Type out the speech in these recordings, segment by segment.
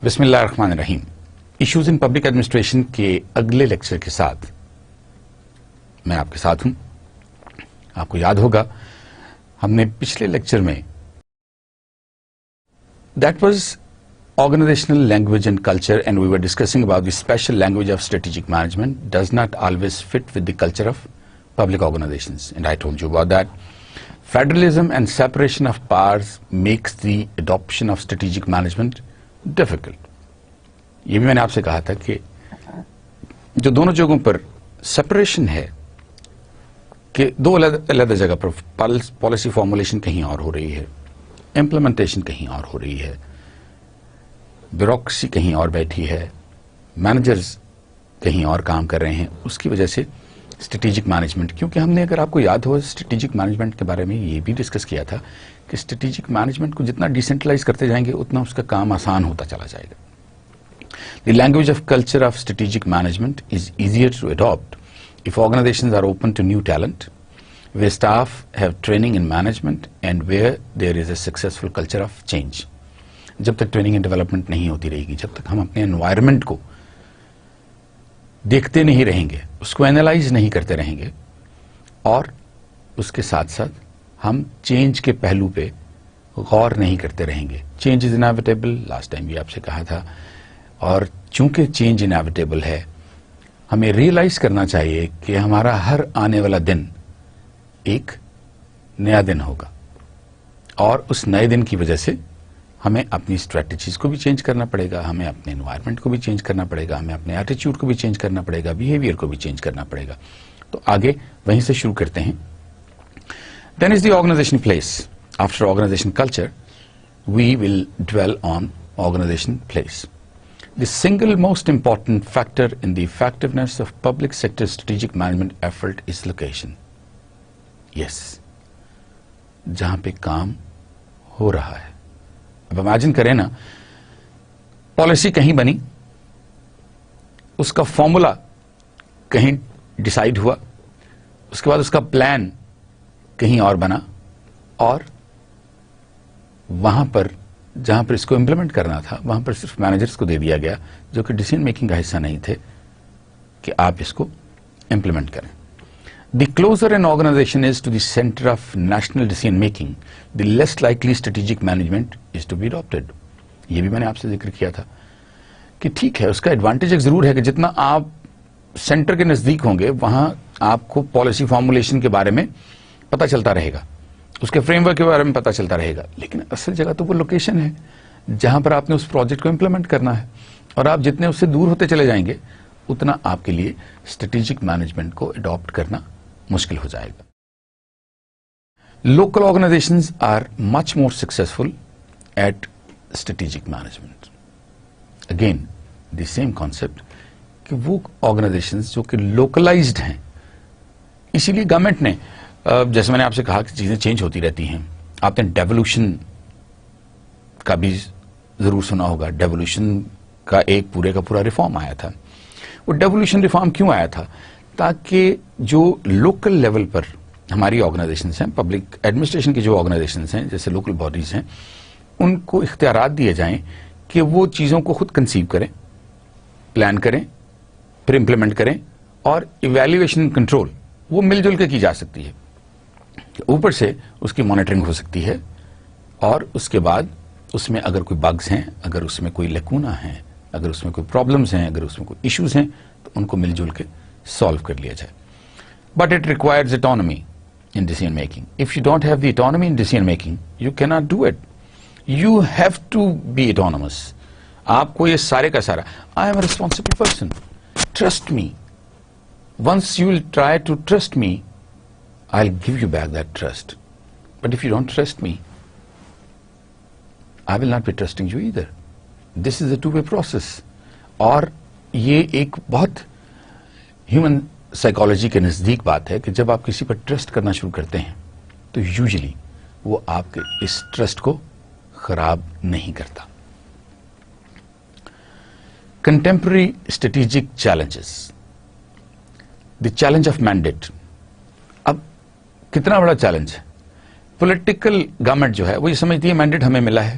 بسم اللہ الرحمن الرحیم. ایشوز ان پبلک ایڈمنسٹریشن کے اگلے لیکچر کے ساتھ میں آپ کے ساتھ ہوں. آپ کو یاد ہوگا ہم نے پچھلے لیکچر میں that was organizational language and culture and we were discussing about the special language of strategic management does not always fit with the culture of public organizations and I told you about that federalism and separation of powers makes the adoption of strategic management difficult. یہ بھی میں نے آپ سے کہا تھا کہ جو دونوں جگہوں پر سپریشن ہے کہ دو علیحدہ جگہ پر پالیسی فارمولیشن کہیں اور ہو رہی ہے, امپلیمنٹیشن کہیں اور ہو رہی ہے, بیوروکریسی کہیں اور بیٹھی ہے, مینیجرز کہیں اور کام کر رہے ہیں, اس کی وجہ سے اسٹریٹجک مینجمنٹ, کیونکہ ہم نے اگر آپ کو یاد ہو اسٹریٹجک مینجمنٹ کے بارے میں یہ بھی ڈسکس کیا تھا کہ اسٹریٹجک مینجمنٹ کو جتنا ڈیسینٹرلائز کرتے جائیں گے اتنا اس کا کام آسان ہوتا چلا جائے گا. The language of culture of strategic management is easier to adopt if organizations are open to new talent, where staff have training in management and where there is a successful culture of change. جب تک training and development نہیں ہوتی رہے گی, جب تک ہم اپنے انوائرمنٹ کو دیکھتے نہیں رہیں گے, اس کو اینالائز نہیں کرتے رہیں گے, اور اس کے ساتھ ساتھ ہم چینج کے پہلو پہ غور نہیں کرتے رہیں گے. Change is inevitable, last time بھی آپ سے کہا تھا, اور چونکہ چینج انیویٹیبل ہے ہمیں ریئلائز کرنا چاہیے کہ ہمارا ہر آنے والا دن ایک نیا دن ہوگا, اور اس نئے دن کی وجہ سے ہمیں اپنی اسٹریٹجیز کو بھی چینج کرنا پڑے گا, ہمیں اپنے انوائرمنٹ کو بھی چینج کرنا پڑے گا, ہمیں اپنے ایٹیچیوڈ کو بھی چینج کرنا پڑے گا, بیہیویئر کو بھی چینج کرنا پڑے گا. تو آگے وہیں سے شروع کرتے ہیں. Then is the organization place. After organization culture we will dwell on organization place. The single most important factor in the effectiveness of public sector strategic management effort is location. Yes, جہاں پہ کام ہو رہا ہے. اب imagine کریں نا, policy کہیں بنی, اس کا فارمولا کہیں ڈیسائیڈ ہوا, اس کے بعد اس کا پلان کہیں اور بنا, اور وہاں پر جہاں پر اس کو امپلیمنٹ کرنا تھا وہاں پر صرف مینیجرز کو دے دیا گیا جو کہ ڈیسیژن میکنگ کا حصہ نہیں تھے کہ آپ اس کو امپلیمنٹ کریں. The closer an organization is to the center of national decision making, the less likely strategic management is to be adapted. یہ بھی میں نے آپ سے ذکر کیا تھا کہ ٹھیک ہے, اس کا ایڈوانٹیج ایک ضرور ہے کہ جتنا آپ سینٹر کے نزدیک ہوں گے وہاں آپ کو پالیسی فارمولیشن کے بارے میں پتہ چلتا رہے گا, اس کے فریم ورک کے بارے میں پتا چلتا رہے گا, لیکن اصل جگہ تو وہ لوکیشن ہے جہاں پر آپ نے اس پروجیکٹ کو امپلیمنٹ کرنا ہے, اور آپ جتنے اس سے دور ہوتے چلے جائیں گے اتنا آپ کے لیے اسٹریٹجک مینجمنٹ کو اڈاپٹ کرنا مشکل ہو جائے گا. Local organizations are much more successful at strategic management. Again the same concept کہ وہ آرگنائزیشنز جو کہ لوکلائزڈ ہیں, اسی لیے گورنمنٹ نے, جیسے میں نے آپ سے کہا کہ چیزیں چینج ہوتی رہتی ہیں, آپ نے ڈیولوشن کا بھی ضرور سنا ہوگا. ڈیولوشن کا ایک پورے کا پورا ریفارم آیا تھا. وہ ڈیولوشن ریفارم کیوں آیا تھا؟ تاکہ جو لوکل لیول پر ہماری آرگنائزیشنز ہیں, پبلک ایڈمنسٹریشن کی جو آرگنائزیشنز ہیں جیسے لوکل باڈیز ہیں, ان کو اختیارات دیے جائیں کہ وہ چیزوں کو خود کنسیو کریں, پلان کریں, پھر امپلیمنٹ کریں, اور ایویلیویشن کنٹرول وہ مل جل کے کی جا سکتی ہے. اوپر سے اس کی مانیٹرنگ ہو سکتی ہے, اور اس کے بعد اس میں اگر کوئی بگز ہیں, اگر اس میں کوئی لیکونا ہیں, اگر اس میں کوئی پرابلمز ہیں, اگر اس میں کوئی ایشوز ہیں, تو ان کو مل جل کے سالو کر لیا جائے. But it requires autonomy in decision making. If you don't have the autonomy in decision making you can not do it. You have to be autonomous. آپ کو یہ سارے کا سارا, I am a responsible person, trust me. Once you will try to trust me, I'll give you back that trust. But if you don't trust me, I will not be trusting you either. This is a two-way process. اور یہ ایک بہت human psychology کے نزدیک بات ہے کہ جب آپ کسی پر ٹرسٹ کرنا شروع کرتے ہیں تو یوزلی وہ آپ کے اس ٹرسٹ کو خراب نہیں کرتا. Contemporary strategic challenges. The challenge of mandate. کتنا بڑا چیلنج ہے. پولیٹیکل گورنمنٹ جو ہے وہ یہ سمجھتی ہے مینڈیٹ ہمیں ملا ہے,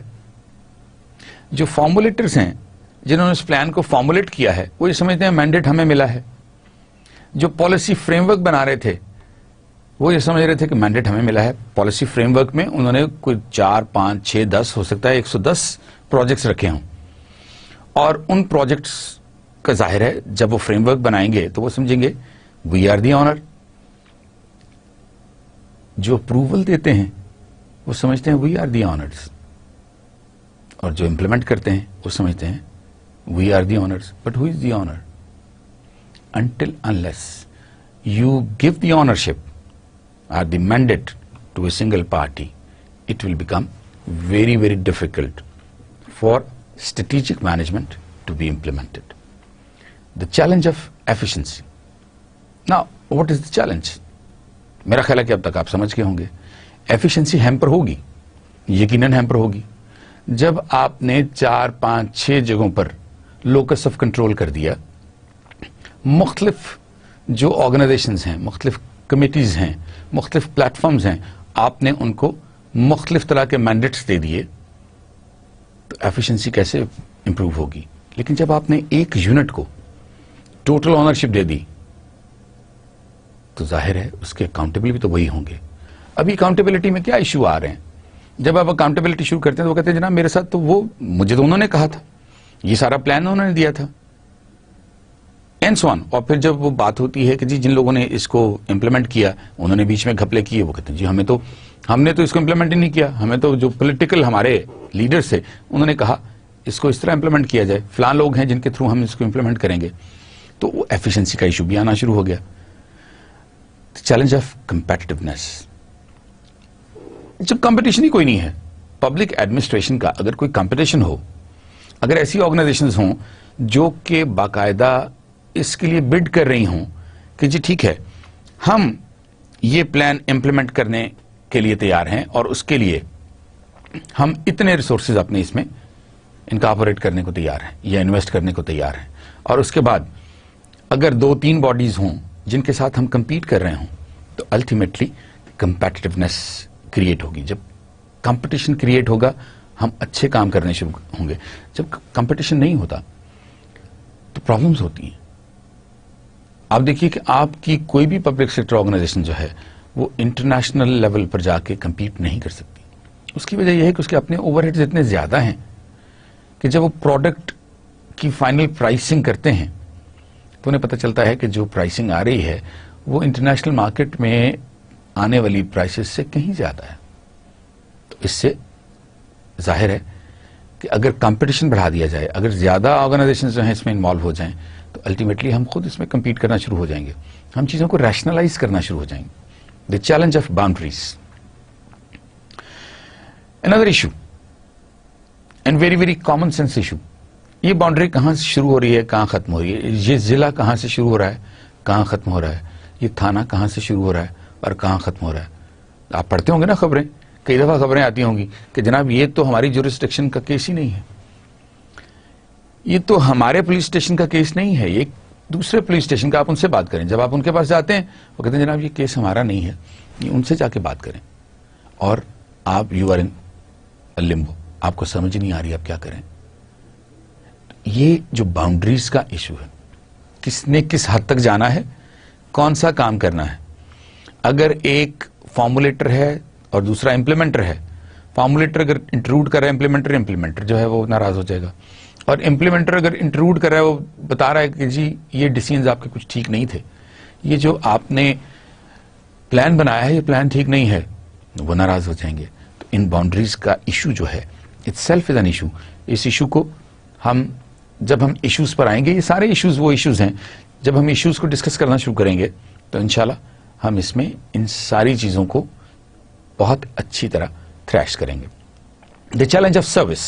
جو فارمولیٹرز ہیں جنہوں نے اس پلان کو فارمولیٹ کیا ہے وہ یہ سمجھتے ہیں مینڈیٹ ہمیں ملا ہے. جو پالیسی فریم ورک بنا رہے تھے وہ یہ سمجھ رہے تھے کہ مینڈیٹ ہمیں ملا ہے. پالیسی فریم ورک میں انہوں نے کوئی 4 5 6 10 ہو سکتا ہے 110 پروجیکٹس رکھے ہوں, اور ان پروجیکٹس کا ظاہر ہے جب وہ فریم ورک بنائیں گے تو وہ سمجھیں گے وی آر دی آنر. جو اپروول دیتے ہیں وہ سمجھتے ہیں وی آر دی آنرز, اور جو امپلیمنٹ کرتے ہیں وہ سمجھتے ہیں we are the owners. But who is the owner? Until unless you give the ownership or the mandate to a single party, it will become very, very difficult for strategic management to be implemented. The challenge of efficiency. Now, what is the challenge? میرا خیال ہے کہ اب تک آپ سمجھ گئے ہوں گے. ایفیشنسی ہیمپر ہوگی, یقیناً ہیمپر ہوگی. جب آپ نے 4 5 6 جگہوں پر لوکس آف کنٹرول کر دیا, مختلف جو آرگنائزیشنز ہیں, مختلف کمیٹیز ہیں, مختلف پلیٹ فارمز ہیں, آپ نے ان کو مختلف طرح کے مینڈیٹس دے دیے, تو ایفیشنسی کیسے امپروو ہوگی؟ لیکن جب آپ نے ایک یونٹ کو ٹوٹل آنرشپ دے دی تو ظاہر ہے اس کے اکاؤنٹیبل بھی تو وہی ہوں گے. ابھی اکاؤنٹیبلٹی میں کیا ایشو آ رہے ہیں؟ جب آپ اکاؤنٹیبلٹی شروع کرتے ہیں تو وہ کہتے ہیں جناب میرے ساتھ تو وہ مجھے تو انہوں نے کہا تھا, یہ سارا پلان انہوں نے دیا تھا, اینڈ سو آن. اور پھر جب وہ بات ہوتی ہے کہ جی جن لوگوں نے اس کو امپلیمنٹ کیا انہوں نے بیچ میں گھپلے کیے, وہ کہتے ہیں جی ہم نے تو اس کو امپلیمنٹ ہی نہیں کیا, ہمیں تو جو پولیٹیکل ہمارے لیڈرز تھے انہوں نے کہا اس کو اس طرح امپلیمنٹ کیا جائے, فلاں لوگ ہیں جن کے تھرو ہم اس کو امپلیمنٹ کریں گے. تو وہ ایفیشنسی کا ایشو بھی آنا شروع ہو گیا. Challenge of کمپیٹیونیس. جب کمپٹیشن ہی کوئی نہیں ہے, پبلک ایڈمنسٹریشن کا اگر کوئی کمپٹیشن ہو, اگر ایسی آرگنائزیشنز ہوں جو کہ باقاعدہ اس کے لیے بڈ کر رہی ہوں کہ جی ٹھیک ہے ہم یہ پلان امپلیمنٹ کرنے کے لیے تیار ہیں اور اس کے لیے ہم اتنے ریسورسز اپنے اس میں انکارپوریٹ کرنے کو تیار ہیں یا انویسٹ کرنے کو تیار ہیں, اور اس کے بعد اگر 2 3 باڈیز ہوں جن کے ساتھ ہم کمپیٹ کر رہے ہوں تو الٹیمیٹلی کمپیٹیونیس کریٹ ہوگی. جب کمپٹیشن کریٹ ہوگا ہم اچھے کام کرنے شروع ہوں گے. جب کمپٹیشن نہیں ہوتا تو پرابلمز ہوتی ہیں. آپ دیکھیے کہ آپ کی کوئی بھی پبلک سیکٹر آرگنائزیشن جو ہے وہ انٹرنیشنل لیول پر جا کے کمپیٹ نہیں کر سکتی. اس کی وجہ یہ ہے کہ اس کے اپنے اوور ہیڈز اتنے زیادہ ہیں کہ جب وہ پروڈکٹ کی فائنل پرائسنگ کرتے ہیں تو انہیں پتہ چلتا ہے کہ جو پرائسنگ آ رہی ہے وہ انٹرنیشنل مارکیٹ میں آنے والی پرائسز سے کہیں زیادہ ہے. تو اس سے ظاہر ہے کہ اگر کمپٹیشن بڑھا دیا جائے, اگر زیادہ آرگنائزیشنز جو ہیں اس میں انوالو ہو جائیں تو الٹیمیٹلی ہم خود اس میں کمپیٹ کرنا شروع ہو جائیں گے, ہم چیزوں کو ریشنلائز کرنا شروع ہو جائیں گے. دی challenge of boundaries. another issue and very very common sense issue. یہ باؤنڈری کہاں سے شروع ہو رہی ہے, کہاں ختم ہو رہی ہے, یہ ضلع کہاں سے شروع ہو رہا ہے, کہاں ختم ہو رہا ہے, یہ تھانہ کہاں سے شروع ہو رہا ہے اور کہاں ختم ہو رہا ہے. آپ پڑھتے ہوں گے نا خبریں, کئی دفعہ خبریں آتی ہوں گی کہ جناب یہ تو ہماری جورسڈکشن کا کیس ہی نہیں ہے, یہ تو ہمارے پولیس اسٹیشن کا کیس نہیں ہے, یہ دوسرے پولیس اسٹیشن کا. آپ ان سے بات کریں, جب آپ ان کے پاس جاتے ہیں وہ کہتے ہیں جناب یہ کیس ہمارا نہیں ہے, یہ ان سے جا کے بات کریں, اور آپ یو آر ان لمبو, آپ کو سمجھ نہیں آ رہی آپ کیا کریں. یہ جو باؤنڈریز کا ایشو ہے, کس نے کس حد تک جانا ہے, کون سا کام کرنا ہے. اگر ایک فارمولیٹر ہے اور دوسرا امپلیمنٹر ہے, فارمولیٹر اگر انٹروڈ کر رہا ہے امپلیمنٹر جو ہے وہ ناراض ہو جائے گا, اور امپلیمنٹر اگر انٹروڈ کر رہا ہے وہ بتا رہا ہے کہ جی یہ ڈیسیژنز آپ کے کچھ ٹھیک نہیں تھے, یہ جو آپ نے پلان بنایا ہے یہ پلان ٹھیک نہیں ہے, وہ ناراض ہو جائیں گے. تو ان باؤنڈریز کا ایشو جو ہے itself is an issue. اس ایشو کو جب ہم ایشوز پر آئیں گے, یہ سارے ایشوز وہ ایشوز ہیں, جب ہم ایشوز کو ڈسکس کرنا شروع کریں گے تو انشاءاللہ ہم اس میں ان ساری چیزوں کو بہت اچھی طرح تھریش کریں گے. The challenge of service.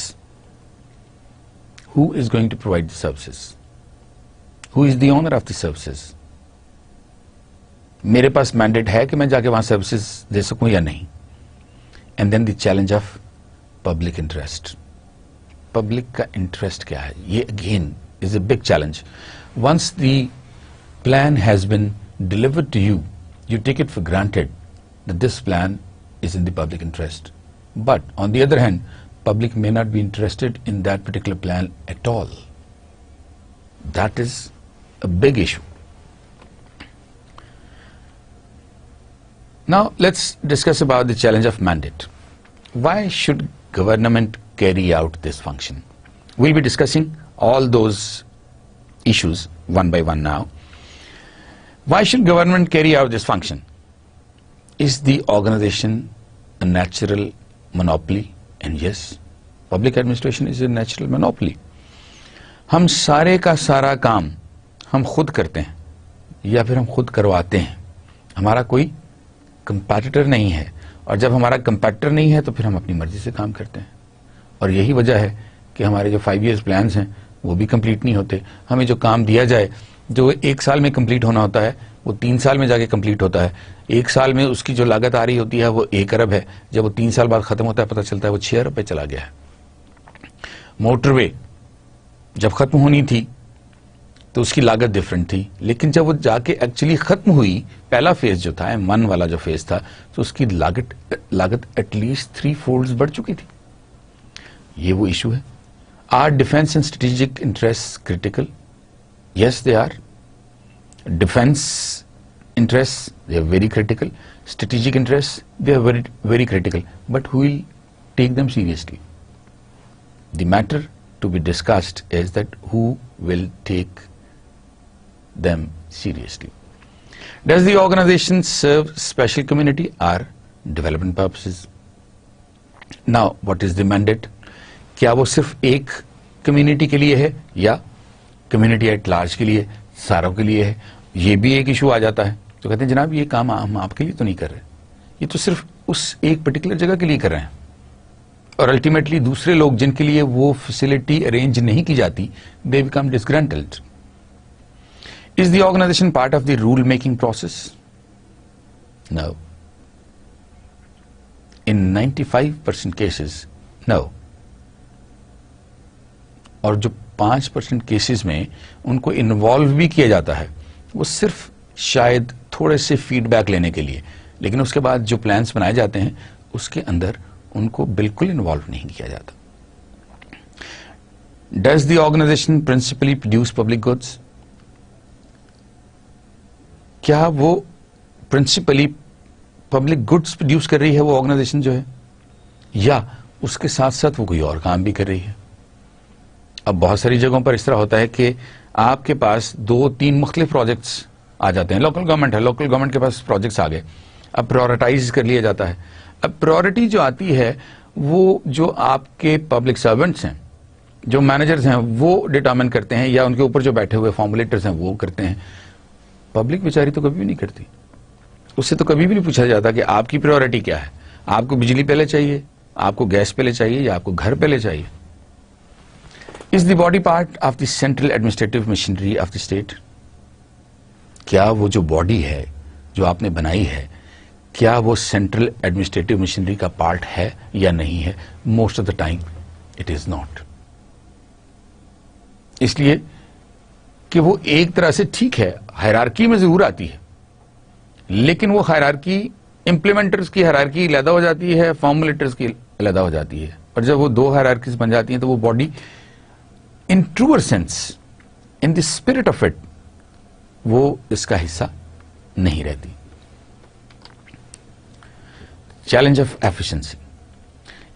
Who is going to provide the services? Who is the owner of the services? میرے پاس مینڈیٹ ہے کہ میں جا کے وہاں سروسز دے سکوں یا نہیں. And then the challenge of public interest. Public کا انٹرسٹ کیا ہے, یہ again is a big challenge. Once the plan has been delivered to you, you take it for granted that this plan is in the public interest. But on the other hand, public may not be interested in that particular plan at all. That is a big issue. Now let's discuss about the challenge of mandate. Why should government carry out this function? We'll be discussing all those issues one by one now. Why should government carry out this function? Is the organization a natural monopoly? And yes, public administration is a natural monopoly. ہم سارے کا سارا کام ہم خود کرتے ہیں یا پھر ہم خود کرواتے ہیں. ہمارا کوئی کمپیٹیٹر نہیں ہے, اور جب ہمارا کمپیٹیٹر نہیں ہے تو پھر ہم اپنی مرضی سے کام کرتے ہیں. اور یہی وجہ ہے کہ ہمارے جو 5 ایئرز پلانز ہیں وہ بھی کمپلیٹ نہیں ہوتے. ہمیں جو کام دیا جائے جو 1 سال میں کمپلیٹ ہونا ہوتا ہے وہ 3 سال میں جا کے کمپلیٹ ہوتا ہے. 1 سال میں اس کی جو لاگت آ رہی ہوتی ہے وہ 1 ارب ہے, جب وہ 3 سال بعد ختم ہوتا ہے پتہ چلتا ہے وہ 6 ارب پہ چلا گیا ہے. موٹر وے جب ختم ہونی تھی تو اس کی لاگت ڈفرنٹ تھی, لیکن جب وہ جا کے ایکچولی ختم ہوئی, پہلا فیز جو تھا M1 والا جو فیز تھا, تو اس کی لاگت ایٹ لیسٹ 3 فولڈز بڑھ چکی تھی. یہ وہ ایشو ہے. Are defence and strategic interest critical? Yes they are. Defence interests, they are very critical. Strategic interests, they are very, very critical. But who will take them seriously? The matter to be discussed is that who will take them seriously. Does the organization serve special community or development purposes? Now, what is the mandate? کیا وہ صرف ایک community کے لیے ہے یا community at large کے لیے, ساروں کے لیے ہے؟ یہ بھی ایک ایشو آ جاتا ہے. تو کہتے ہیں جناب یہ کام ہم آپ کے لیے تو نہیں کر رہے, یہ تو صرف اس ایک پرٹیکولر جگہ کے لیے کر رہے ہیں, اور الٹیمیٹلی دوسرے لوگ جن کے لیے وہ فیسلٹی ارینج نہیں کی جاتی, they become disgruntled. Is the organization part of the rule making process? No. In 95% cases no. اور جو 5% کیسز میں ان کو انوالو بھی کیا جاتا ہے وہ صرف شاید تھوڑے سے فیڈ بیک لینے کے لیے, لیکن اس کے بعد جو پلانس بنائے جاتے ہیں اس کے اندر ان کو بالکل انوالو نہیں کیا جاتا. Does the organization principally produce public goods? کیا وہ پرنسپلی پبلک گڈس پروڈیوس کر رہی ہے وہ آرگنائزیشن جو ہے, یا اس کے ساتھ ساتھ وہ کوئی اور کام بھی کر رہی ہے؟ اب بہت ساری جگہوں پر اس طرح ہوتا ہے کہ آپ کے پاس 2-3 مختلف پروجیکٹس آ جاتے ہیں. لوکل گورنمنٹ ہے, لوکل گورنمنٹ کے پاس پروجیکٹس آ گئے, اب پرائورٹائز کر لیا جاتا ہے. اب پرائورٹی جو آتی ہے وہ جو آپ کے پبلک سرونٹس ہیں, جو مینیجرز ہیں, وہ ڈٹرمن کرتے ہیں, یا ان کے اوپر جو بیٹھے ہوئے فارمولیٹرز ہیں وہ کرتے ہیں. پبلک بیچاری تو کبھی بھی نہیں کرتی. اس سے تو کبھی بھی نہیں پوچھا جاتا کہ آپ کی پرائورٹی کیا ہے, آپ کو بجلی پہلے چاہیے, آپ کو گیس پہلے چاہیے, یا آپ کو گھر پہلے چاہیے. Is the body part of the central administrative machinery of the state? کیا وہ جو باڈی ہے جو آپ نے بنائی ہے, کیا وہ سینٹرل ایڈمنسٹریٹو مشینری کا پارٹ ہے یا نہیں ہے؟ Most of the time it is not. اس لیے کہ وہ ایک طرح سے ٹھیک ہے, ہائرارکی میں ضرور آتی ہے, لیکن وہ ہائرارکی امپلیمنٹرز کی ہائرارکی علیحدہ ہو جاتی ہے, فارمولیٹرز کی علیحدہ ہو جاتی ہے, اور جب وہ 2 ہائرارکیز بن جاتی ہیں تو وہ body in truer sense, in the spirit of it, وہ اس کا حصہ نہیں رہتی. Challenge of efficiency.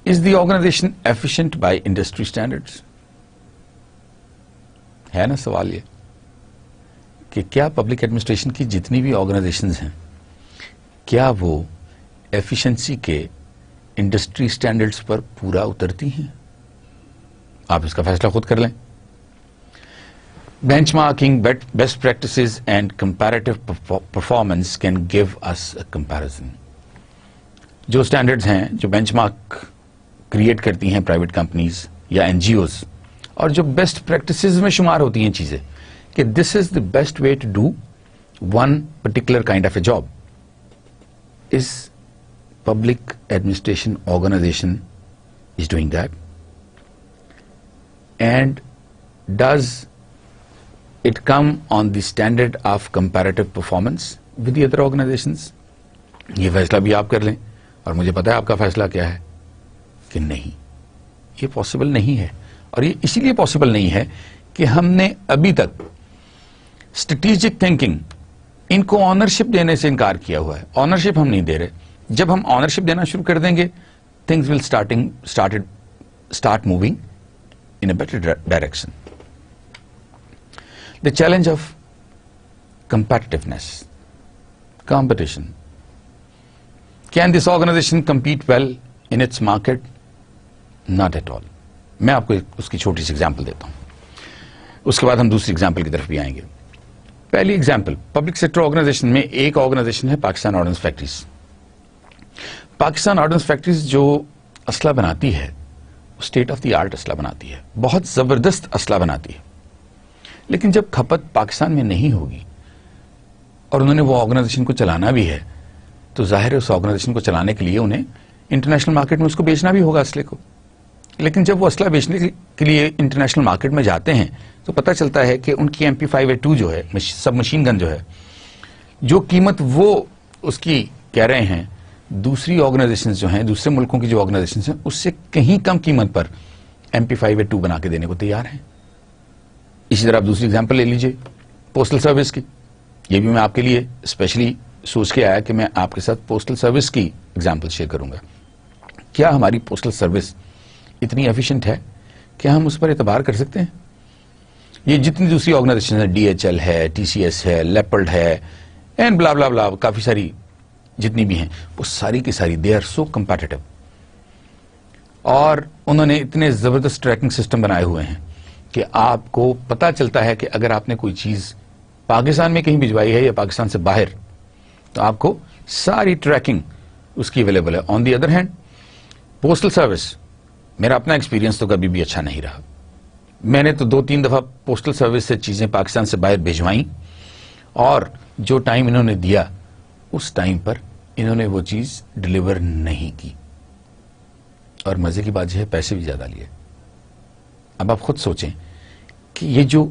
Is the organization efficient by industry standards? ہے نا سوال یہ کہ کیا پبلک ایڈمنسٹریشن کی جتنی بھی آرگنائزیشنز ہیں کیا وہ ایفیشنسی کے انڈسٹری سٹینڈرڈز پر پورا اترتی ہیں؟ آپ اس کا فیصلہ خود کر لیں. Benchmarking, best practices and comparative performance can give us a comparison. جو اسٹینڈرڈز ہیں, جو بینچ مارک کریٹ کرتی ہیں پرائیویٹ کمپنیز یا NGOs, اور جو بیسٹ پریکٹسز میں شمار ہوتی ہیں چیزیں کہ this is the best way to do one particular kind of a job. Is public administration organization is doing that? And does it come on the standard of comparative performance with the other organizations? یہ فیصلہ بھی آپ کر لیں, اور مجھے پتا ہے آپ کا فیصلہ کیا ہے کہ نہیں, یہ پاسبل نہیں ہے. اور یہ اسی لیے پاسبل نہیں ہے کہ ہم نے ابھی تک اسٹریٹجک تھنکنگ ان کو آنرشپ دینے سے انکار کیا ہوا ہے. آنرشپ ہم نہیں دے رہے. جب ہم آنرشپ دینا شروع کر دیں گے, things will start moving in a better direction. The challenge of competitiveness, competition. Can this organization compete well in its market? Not at all. میں آپ کو اس کی چھوٹی سی ایگزامپل دیتا ہوں, اس کے بعد ہم دوسری ایگزامپل کی طرف بھی آئیں گے. پہلی ایگزامپل, پبلک سیکٹر آرگنائزیشن میں ایک آرگنائزیشن ہے Pakistan ordnance factories. Pakistan ordnance factories جو اسلحہ بناتی ہے, اسٹیٹ آف دی آرٹ اسلحہ بناتی ہے, بہت زبردست اسلحہ بناتی ہے. لیکن جب کھپت پاکستان میں نہیں ہوگی اور انہوں نے وہ آرگنائزیشن کو چلانا بھی ہے, تو ظاہر ہے اس آرگنائزیشن کو چلانے کے لیے انہیں انٹرنیشنل مارکیٹ میں اس کو بیچنا بھی ہوگا اسلحے کو. لیکن جب وہ اسلحہ بیچنے کے لیے انٹرنیشنل مارکیٹ میں جاتے ہیں تو پتہ چلتا ہے کہ ان کی MP5A2 جو ہے, سب مشین گن جو ہے, جو قیمت وہ اس کی کہہ رہے ہیں, دوسری آرگنائزیشنز جو ہیں, دوسرے ملکوں کی جو آرگنائزیشنز ہیں, اس سے کہیں کم قیمت پر MP5A2 بنا کے دینے کو تیار ہیں. اسی طرح آپ دوسری ایگزامپل لے لیجئے پوسٹل سروس کی. یہ بھی میں آپ کے لیے اسپیشلی سوچ کے آیا کہ میں آپ کے ساتھ پوسٹل سروس کی ایگزامپل شیئر کروں گا. کیا ہماری پوسٹل سروس اتنی ایفیشینٹ ہے کہ ہم اس پر اعتبار کر سکتے ہیں؟ یہ جتنی دوسری آرگنائزیشن ہے, DHL ہے, TCS ہے, لیپرڈ ہے, اینڈ بلا بلا بلا, کافی ساری جتنی بھی ہیں, وہ ساری کی ساری دے آر سو کمپیٹیٹو. اور انہوں نے اتنے زبردست ٹریکنگ سسٹم بنائے ہوئے ہیں کہ آپ کو پتا چلتا ہے کہ اگر آپ نے کوئی چیز پاکستان میں کہیں بھجوائی ہے یا پاکستان سے باہر, تو آپ کو ساری ٹریکنگ اس کی اویلیبل ہے. On the other hand postal service, میرا اپنا ایکسپیرینس تو کبھی بھی اچھا نہیں رہا. میں نے تو 2-3 دفعہ پوسٹل سروس سے چیزیں پاکستان سے باہر بھیجوائیں, اور جو ٹائم انہوں نے دیا اس ٹائم پر انہوں نے وہ چیز ڈلیور نہیں کی, اور مزے کی بات یہ ہے پیسے بھی زیادہ لیے. اب آپ خود سوچیں کہ یہ جو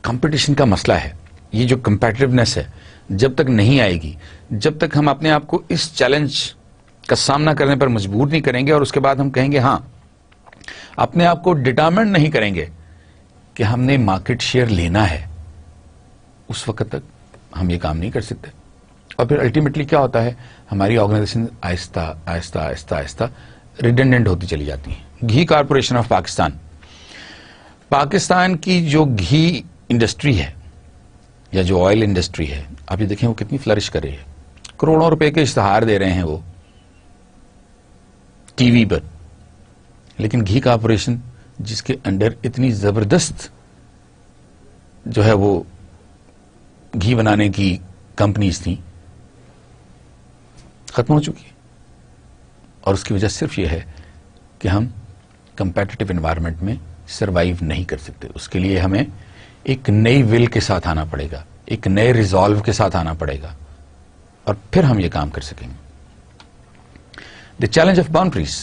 کمپٹیشن کا مسئلہ ہے, یہ جو کمپیٹیونیس ہے, جب تک نہیں آئے گی, جب تک ہم اپنے آپ کو اس چیلنج کا سامنا کرنے پر مجبور نہیں کریں گے, اور اس کے بعد ہم کہیں گے ہاں, اپنے آپ کو ڈٹرمنٹ نہیں کریں گے کہ ہم نے مارکیٹ شیئر لینا ہے, اس وقت تک ہم یہ کام نہیں کر سکتے. اور پھر الٹیمیٹلی کیا ہوتا ہے, ہماری آرگنائزیشن آہستہ آہستہ آہستہ آہستہ ریڈنڈنٹ ہوتی چلی جاتی ہیں. گھی کارپوریشن آف پاکستان, پاکستان کی جو گھی انڈسٹری ہے یا جو آئل انڈسٹری ہے, آپ یہ دیکھیں وہ کتنی فلرش کر رہی ہے. کروڑوں روپے کے اشتہار دے رہے ہیں وہ ٹی وی پر, لیکن گھی کارپوریشن جس کے انڈر اتنی زبردست جو ہے وہ گھی بنانے کی کمپنیز تھیں, ختم ہو چکی ہے. اور اس کی وجہ صرف یہ ہے کہ ہم کمپیٹیٹو انوائرمنٹ میں سروائیو نہیں کر سکتے. اس کے لیے ہمیں ایک نئی ول کے ساتھ آنا پڑے گا, ایک نئے ریزالو کے ساتھ آنا پڑے گا, اور پھر ہم یہ کام کر سکیں گے. دی چیلنج آف باؤنڈریز,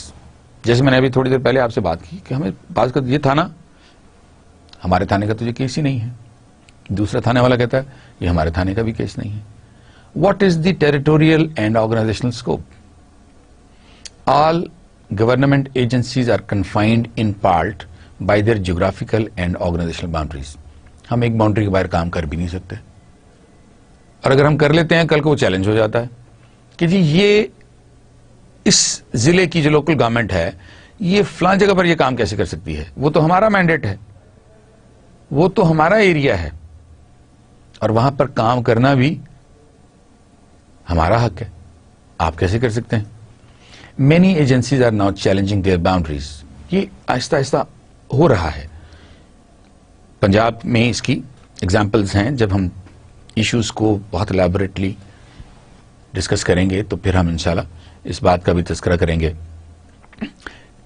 جیسے میں نے ابھی تھوڑی دیر پہلے آپ سے بات کی کہ ہمیں بعض کا یہ تھانہ, ہمارے تھانے کا تو یہ کیس ہی نہیں ہے, دوسرا تھانے والا کہتا ہے یہ ہمارے تھانے کا بھی کیس نہیں ہے. What is the territorial and organizational scope? All government agencies are confined in part by their geographical and organizational boundaries. ہم ایک باؤنڈری کے باہر کام کر بھی نہیں سکتے, اور اگر ہم کر لیتے ہیں کل کو وہ چیلنج ہو جاتا ہے کہ جی یہ اس ضلع کی جو لوکل گورنمنٹ ہے یہ فلاں جگہ پر یہ کام کیسے کر سکتی ہے, وہ تو ہمارا مینڈیٹ ہے, وہ تو ہمارا ایریا ہے, اور وہاں پر کام کرنا بھی ہمارا حق ہے, آپ کیسے کر سکتے ہیں؟ Many agencies are now challenging their boundaries. یہ آہستہ آہستہ ہو رہا ہے. پنجاب میں اس کی ایگزامپلز ہیں. جب ہم ایشوز کو بہت الیبوریٹلی ڈسکس کریں گے تو پھر ہم انشاءاللہ اس بات کا بھی تذکرہ کریں گے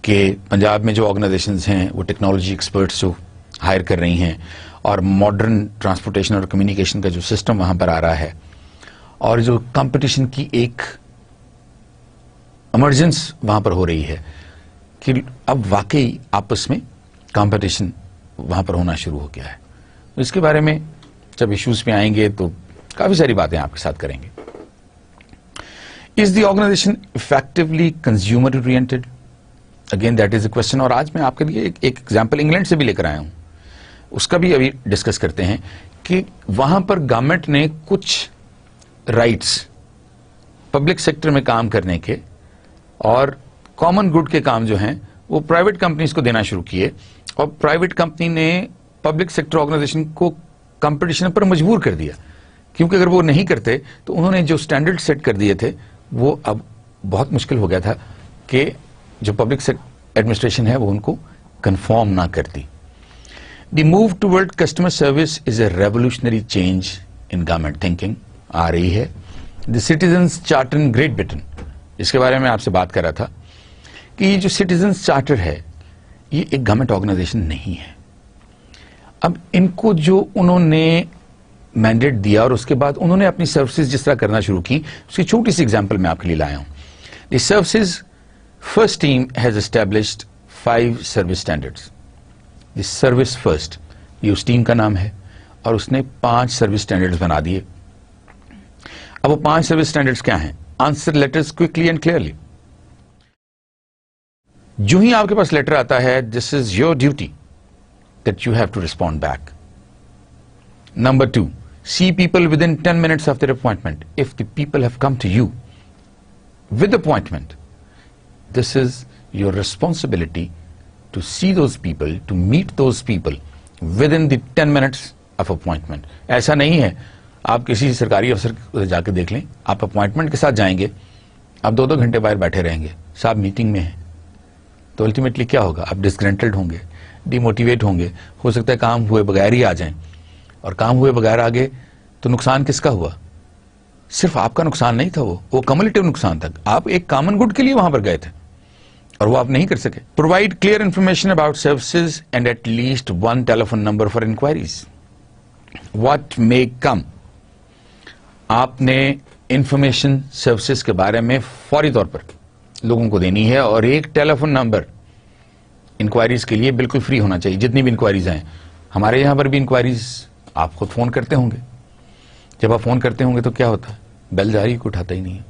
کہ پنجاب میں جو آرگنائزیشنز ہیں وہ ٹیکنالوجی ایکسپرٹس جو ہائر کر رہی ہیں, اور ماڈرن ٹرانسپورٹیشن اور کمیونیکیشن کا جو سسٹم وہاں پر آ رہا ہے, اور جو کمپٹیشن کی ایک ایمرجنس وہاں پر ہو رہی ہے کہ اب واقعی آپس میں کمپٹیشن وہاں پر ہونا شروع ہو گیا ہے. اس کے بارے میں جب ایشوز پہ آئیں گے تو کافی ساری باتیں آپ کے ساتھ کریں گے. Is the organization effectively consumer oriented? Again that is a question. اور آج میں آپ کے لیے ایک ایگزامپل انگلینڈ سے بھی لے کر آیا ہوں. اس کا بھی ابھی ڈسکس کرتے ہیں کہ وہاں پر گورنمنٹ نے کچھ رائٹس پبلک سیکٹر میں کام کرنے کے اور کامن گڈ کے کام جو ہیں وہ پرائیویٹ کمپنیز کو دینا شروع کیے, اور پرائیویٹ کمپنی نے پبلک سیکٹر آرگنائزیشن کو کمپٹیشن پر مجبور کر دیا, کیونکہ اگر وہ نہیں کرتے تو انہوں نے جو اسٹینڈرڈ سیٹ کر دیے تھے وہ اب بہت مشکل ہو گیا تھا کہ جو پبلک ایڈمنسٹریشن ہے وہ ان کو کنفارم نہ کرتی. The move toward customer service is a revolutionary change in government thinking آ رہی ہے. The citizens charter in Great Britain, اس کے بارے میں آپ سے بات کر رہا تھا کہ یہ جو سٹیزنز چارٹر ہے یہ ایک گورنمنٹ آرگنائزیشن نہیں ہے. اب ان کو جو انہوں نے مینڈیٹ دیا اور اس کے بعد انہوں نے اپنی سروسز جس طرح کرنا شروع کی, اس کی چھوٹی سی ایگزامپل میں آپ کے لیے لایا ہوں. دی services first team has established 5 service standards. The service first یہ اس ٹیم کا نام ہے, اور اس نے 5 سروس اسٹینڈرڈز بنا دیے. اب وہ 5 سروس اسٹینڈرڈز کیا ہیں؟ Answer letters quickly and clearly. جو ہی آپ کے پاس لیٹر آتا ہے, this is your duty that you have to respond back. Number 2, see people within 10 minutes of their appointment. If the people have come to you with appointment, this is your responsibility to see those people, to meet those people within the 10 minutes of appointment. ایسا نہیں ہے آپ کسی سرکاری افسر جا کے دیکھ لیں, آپ اپوائنٹمنٹ کے ساتھ جائیں گے, آپ 2 گھنٹے باہر بیٹھے رہیں گے, صاحب میٹنگ میں ہیں, تو الٹیمیٹلی کیا ہوگا؟ آپ ڈسگرنٹلڈ ہوں گے, ڈی موٹیویٹ ہوں گے, ہو سکتا ہے کام ہوئے بغیر ہی آ جائیں, اور کام ہوئے بغیر آگے تو نقصان کس کا ہوا؟ صرف آپ کا نقصان نہیں تھا, وہ کمولیٹیو نقصان تھا. آپ ایک کامن گڈ کے لیے وہاں پر گئے تھے اور وہ آپ نہیں کر سکے. Provide clear information about services and at least 1 telephone number for enquiries. What may come, آپ نے انفارمیشن سروسز کے بارے میں فوری طور پر لوگوں کو دینی ہے, اور ایک ٹیلیفون نمبر انکوائریز کے لیے بالکل فری ہونا چاہیے. جتنی بھی انکوائریز ہیں, ہمارے یہاں پر بھی انکوائریز آپ خود فون کرتے ہوں گے. جب آپ فون کرتے ہوں گے تو کیا ہوتا ہے؟ بیل جاری کو اٹھاتا ہی نہیں ہے.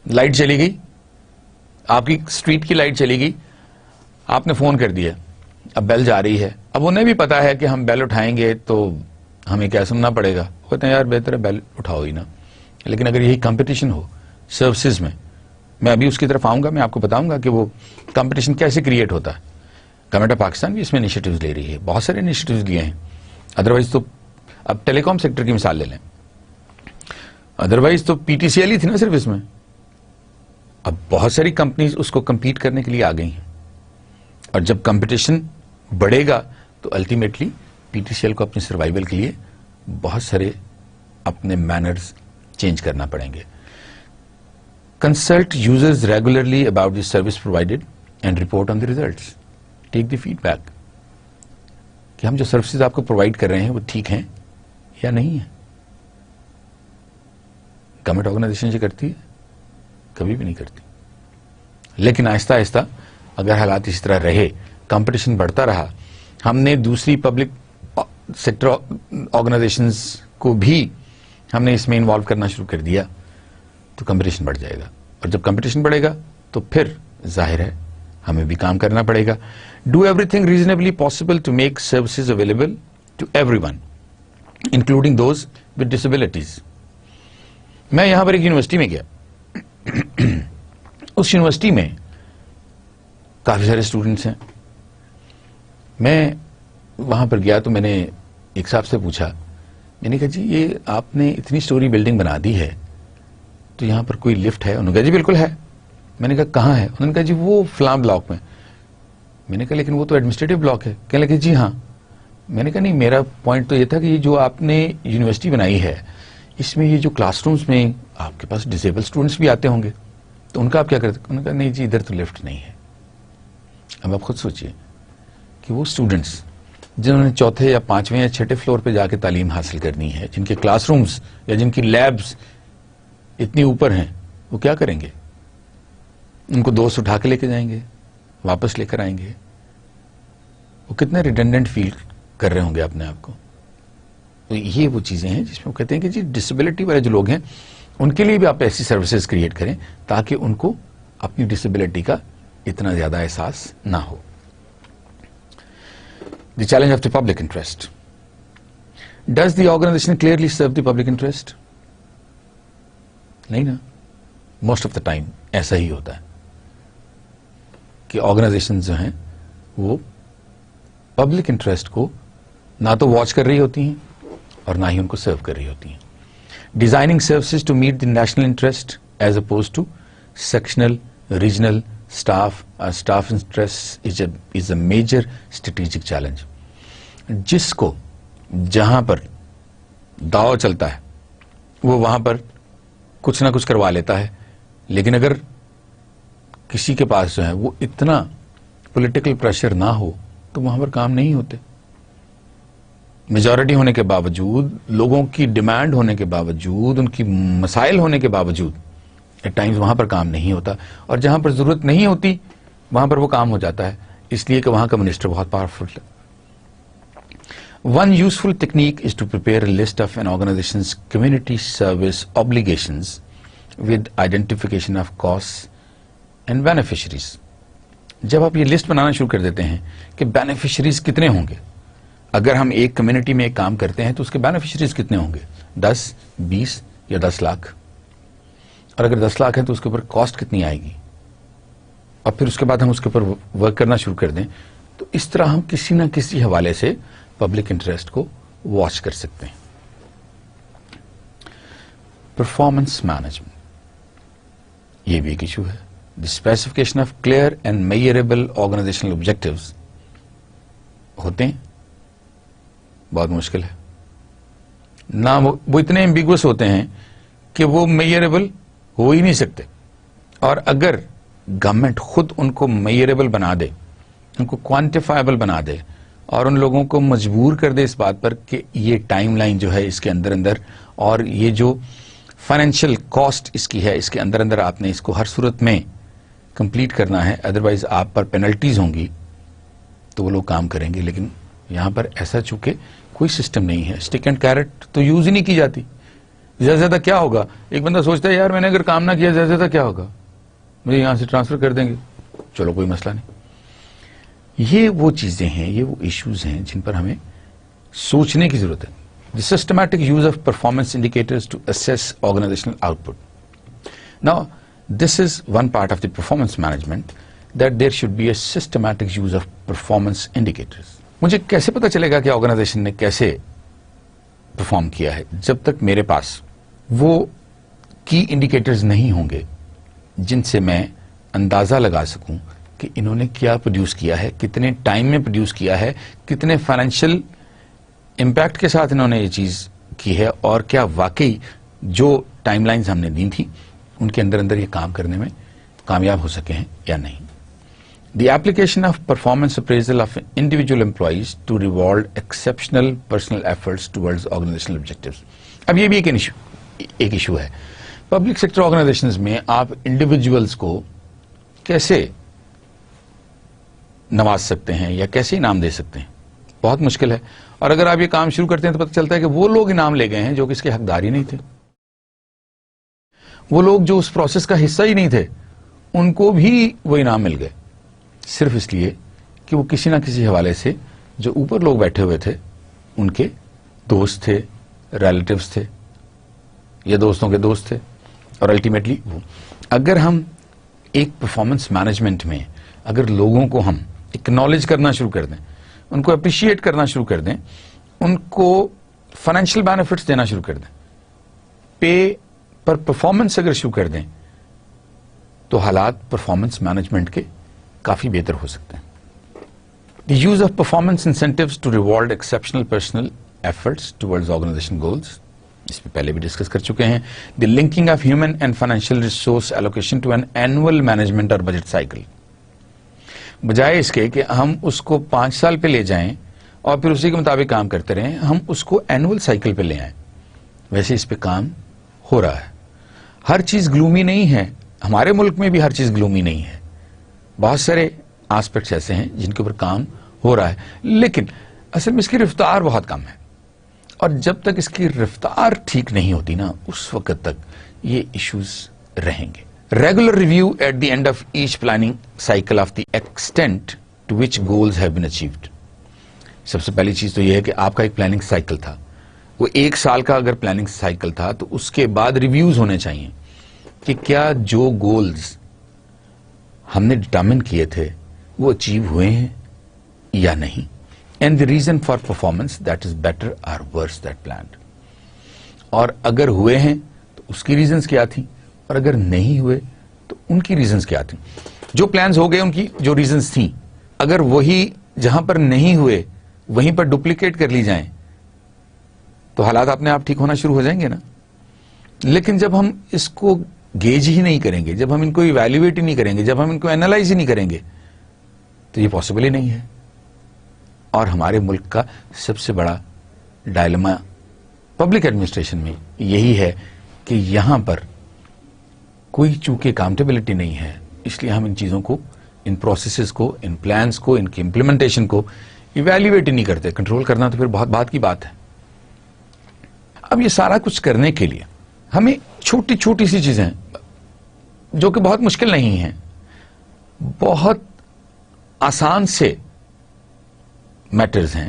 لائٹ چلی گئی, آپ کی اسٹریٹ کی لائٹ چلی گئی, آپ نے فون کر دیا, اب بیل جا رہی ہے. اب انہیں بھی پتا ہے کہ ہم بیل اٹھائیں گے تو ہمیں کیا سننا پڑے گا, کہتے ہیں یار بہتر ہے بیل اٹھاؤ ہی نا. لیکن اگر یہی کمپٹیشن ہو سروسز میں ابھی اس کی طرف آؤں گا, میں آپ کو بتاؤں گا کہ وہ کمپٹیشن کیسے کریٹ ہوتا ہے. گورنمنٹ آف پاکستان بھی اس میں انیشیٹوز لے رہی ہے, بہت سارے انیشیٹوز لیے ہیں. ادروائز تو اب ٹیلی کام سیکٹر کی مثال لے لیں, ادروائز تو پی ٹی سی ایل ہی تھی نا صرف اس میں. اب بہت ساری کمپنیز اس کو کمپیٹ کرنے کے لیے آ گئی ہیں, اور جب کمپٹیشن بڑھے گا تو ultimately P T C L کو اپنی سروائیول کے لیے بہت سارے اپنے مینرز چینج کرنا پڑیں گے. Consult users regularly about the service provided and report on the results. Take the feedback کہ ہم جو سروسز آپ کو پرووائڈ کر رہے ہیں وہ ٹھیک ہیں یا نہیں ہیں. گورنمنٹ آرگنائزیشن جو کرتی ہے کبھی بھی نہیں کرتی. لیکن آہستہ آہستہ اگر حالات اس طرح رہے, کمپٹیشن بڑھتا رہا, ہم نے دوسری پبلک سیکٹر آرگنائزیشنز کو بھی ہم نے اس میں انوالو کرنا شروع کر دیا, تو کمپٹیشن بڑھ جائے گا. اور جب کمپٹیشن بڑھے گا تو پھر ظاہر ہے ہمیں بھی کام کرنا پڑے گا. Do everything reasonably possible to make services available to everyone including those with disabilities. میں یہاں پر ایک یونیورسٹی میں گیا, اس یونیورسٹی میں کافی سارے اسٹوڈنٹس ہیں. میں وہاں پر گیا تو میں نے ایک صاحب سے پوچھا, میں نے کہا جی یہ آپ نے اتنی سٹوری بلڈنگ بنا دی ہے تو یہاں پر کوئی لفٹ ہے؟ انہوں نے کہا جی بالکل ہے. میں نے کہا کہاں ہے؟ انہوں نے کہا جی وہ فلاں بلاک میں. میں نے کہا لیکن وہ تو ایڈمنسٹریٹو بلاک ہے. کہنے لگے جی ہاں. میں نے کہا نہیں, میرا پوائنٹ تو یہ تھا کہ یہ جو آپ نے یونیورسٹی بنائی ہے اس میں یہ جو کلاس رومز میں آپ کے پاس ڈسیبل اسٹوڈنٹس بھی آتے ہوں گے, تو ان کا آپ کیا کرتے؟ انہوں نے کہا نہیں جی ادھر تو لفٹ نہیں ہے. اب آپ خود سوچئے کہ وہ اسٹوڈنٹس جنہوں نے 4 یا 5 یا 6 فلور پہ جا کے تعلیم حاصل کرنی ہے, جن کے کلاس رومز یا جن کی لیبز اتنی اوپر ہیں, وہ کیا کریں گے؟ ان کو دوست اٹھا کے لے کے جائیں گے, واپس لے کر آئیں گے. وہ کتنے ریڈنڈنٹ فیل کر رہے ہوں گے اپنے آپ کو. تو یہ وہ چیزیں ہیں جس میں وہ کہتے ہیں کہ جی ڈسیبلٹی والے جو لوگ ہیں ان کے لیے بھی آپ ایسی سروسز کریٹ کریں تاکہ ان کو اپنی ڈسیبلٹی کا اتنا زیادہ احساس نہ ہو. The challenge of the public interest. Does the organization clearly serve the public interest? نہیں نا. Most of the time ایسا ہی ہوتا ہے کہ آرگنائزیشن جو ہیں وہ پبلک انٹرسٹ کو نہ تو واچ کر رہی ہوتی ہیں اور نہ ہی ان کو سرو کر رہی ہوتی ہیں. Designing services to meet the national interest as opposed to sectional regional staff interest is a major strategic challenge. جس کو جہاں پر داؤ چلتا ہے وہ وہاں پر کچھ نہ کچھ کروا لیتا ہے, لیکن اگر کسی کے پاس جو ہے وہ اتنا پولیٹیکل پریشر نہ ہو تو وہاں پر کام نہیں ہوتے. میجورٹی ہونے کے باوجود, لوگوں کی ڈیمانڈ ہونے کے باوجود, ان کی مسائل ہونے کے باوجود ایٹ ٹائمز وہاں پر کام نہیں ہوتا, اور جہاں پر ضرورت نہیں ہوتی وہاں پر وہ کام ہو جاتا ہے, اس لیے کہ وہاں کا منسٹر بہت پاورفل ہے. One useful technique is to prepare a list of an organization's community service obligations with identification of costs and beneficiaries. جب آپ یہ لسٹ بنانا شروع کر دیتے ہیں کہ بینیفیشریز کتنے ہوں گے, اگر ہم ایک کمیونٹی میں ایک کام کرتے ہیں تو اس کے بینیفیشریز کتنے ہوں گے, 10, 20 یا 10 لاکھ, اور اگر 10 لاکھ ہے تو اس کے اوپر کاسٹ کتنی آئے گی, اور پھر اس کے بعد ہم اس کے اوپر ورک کرنا شروع کر دیں, تو اس طرح ہم کسی نہ کسی حوالے سے پبلک انٹرسٹ کو واچ کر سکتے ہیں. پرفارمنس مینجمنٹ, یہ بھی ایک ایشو ہے. The specification of clear and measurable organizational objectives ہوتے ہیں, بہت مشکل ہے. نہ وہ اتنے ایمبیگوس ہوتے ہیں کہ وہ میئریبل ہو ہی نہیں سکتے, اور اگر گورنمنٹ خود ان کو میئریبل بنا دے, ان کو کوانٹیفائبل بنا دے, اور ان لوگوں کو مجبور کر دے اس بات پر کہ یہ ٹائم لائن جو ہے اس کے اندر اور یہ جو فائنینشیل کاسٹ اس کی ہے اس کے اندر آپ نے اس کو ہر صورت میں کمپلیٹ کرنا ہے, ادروائز آپ پر پینلٹیز ہوں گی, تو وہ لوگ کام کریں گے. لیکن یہاں پر ایسا چونکہ کوئی سسٹم نہیں ہے, اسٹک اینڈ کیرٹ تو یوز ہی نہیں کی جاتی. زیادہ سے زیادہ کیا ہوگا, ایک بندہ سوچتا ہے یار میں نے اگر کام نہ کیا زیادہ سے زیادہ کیا ہوگا, مجھے یہاں سے ٹرانسفر کر دیں گے, چلو کوئی مسئلہ نہیں. یہ وہ چیزیں ہیں, یہ وہ ایشوز ہیں جن پر ہمیں سوچنے کی ضرورت ہے. The systematic use of performance indicators to assess organizational output. Now this is one part of the performance management that there should be a systematic use of performance indicators. مجھے کیسے پتا چلے گا کہ آرگنائزیشن نے کیسے perform کیا ہے, جب تک میرے پاس وہ کی انڈیکیٹرز نہیں ہوں گے جن سے میں اندازہ لگا سکوں کہ انہوں نے کیا پروڈیوس کیا ہے, کتنے ٹائم میں پروڈیوس کیا ہے, کتنے فائنینشیل امپیکٹ کے ساتھ انہوں نے یہ چیز کی ہے, اور کیا واقعی جو ٹائم لائنز ہم نے دی تھی ان کے اندر یہ کام کرنے میں کامیاب ہو سکے ہیں یا نہیں. The application of performance appraisal of individual employees to reward exceptional personal efforts towards organizational objectives. اب یہ بھی ایک ایشو ہے. پبلک سیکٹر آرگنائزیشنز میں آپ انڈیویجولس کو کیسے نواز سکتے ہیں یا کیسے انعام دے سکتے ہیں, بہت مشکل ہے. اور اگر آپ یہ کام شروع کرتے ہیں تو پتہ چلتا ہے کہ وہ لوگ انعام لے گئے ہیں جو کہ اس کے حقدار ہی نہیں تھے. وہ لوگ جو اس پروسیس کا حصہ ہی نہیں تھے ان کو بھی وہ انعام مل گئے, صرف اس لیے کہ وہ کسی نہ کسی حوالے سے جو اوپر لوگ بیٹھے ہوئے تھے ان کے دوست تھے, ریلیٹیوز تھے یا دوستوں کے دوست تھے. اور الٹیمیٹلی وہ, اگر ہم ایک پرفارمنس مینجمنٹ میں اگر لوگوں کو ہم اکنالج کرنا شروع کر دیں, ان کو اپریشیٹ کرنا شروع کر دیں, ان کو فائنینشیل بینیفٹس دینا شروع کر دیں, پے پر پرفارمنس اگر شروع کر دیں, تو حالات پرفارمنس مینجمنٹ کے کافی بہتر ہو سکتے ہیں. The use of performance incentives to reward exceptional personal efforts towards organization goals, اس پہ پہلے بھی ڈسکس کر چکے ہیں. The linking of human and financial resource allocation to an annual management اور بجٹ سائیکل. بجائے اس کے کہ ہم اس کو 5 سال پہ لے جائیں اور پھر اسی کے مطابق کام کرتے رہیں, ہم اس کو اینوئل سائیکل پہ لے آئیں. ویسے اس پہ کام ہو رہا ہے. ہر چیز گلومی نہیں ہے, ہمارے ملک میں بھی ہر چیز گلومی نہیں ہے, بہت سارے آسپیکٹس ایسے ہیں جن کے اوپر کام ہو رہا ہے, لیکن اصل میں اس کی رفتار بہت کم ہے. اور جب تک اس کی رفتار ٹھیک نہیں ہوتی نا, اس وقت تک یہ ایشوز رہیں گے. Regular review at the end of each planning cycle of the extent to which goals have been achieved. سب سے پہلی چیز تو یہ ہے کہ آپ کا ایک پلاننگ سائیکل تھا. وہ 1 سال کا اگر پلاننگ سائیکل تھا تو اس کے بعد ریویوز ہونے چاہیے کہ کیا جو گولز ہم نے ڈٹرمن کیے تھے وہ اچیو ہوئے ہیں یا نہیں. And the reason for performance that is better اور ورس دیٹ پلانڈ. اور اگر ہوئے ہیں تو اس کی ریزنز کیا تھیں, اور اگر نہیں ہوئے تو ان کی ریزنز کیا تھیں. جو پلانز ہو گئے ان کی جو ریزنز تھیں, اگر وہی جہاں پر نہیں ہوئے وہیں پر ڈپلیکیٹ کر لی جائیں تو حالات اپنے آپ ٹھیک ہونا شروع ہو جائیں گے نا. لیکن جب ہم اس کو گیج ہی نہیں کریں گے, جب ہم ان کو ایویلویٹ ہی نہیں کریں گے, جب ہم ان کو اینالائز ہی نہیں کریں گے تو یہ پاسبل ہی نہیں ہے. اور ہمارے ملک کا سب سے بڑا ڈائلما پبلک ایڈمنسٹریشن میں یہی ہے کہ یہاں پر کوئی چونکہ اکاؤنٹیبلٹی نہیں ہے, اس لیے ہم ان چیزوں کو, ان پروسیسز کو, ان پلانز کو, ان کی امپلیمنٹیشن کو ایویلویٹ ہی نہیں کرتے. کنٹرول کرنا تو پھر بہت بات کی بات ہے. اب یہ سارا کچھ کرنے کے لیے ہمیں چھوٹی چھوٹی سی چیزیں جو کہ بہت مشکل نہیں ہیں, بہت آسان سے میٹرز ہیں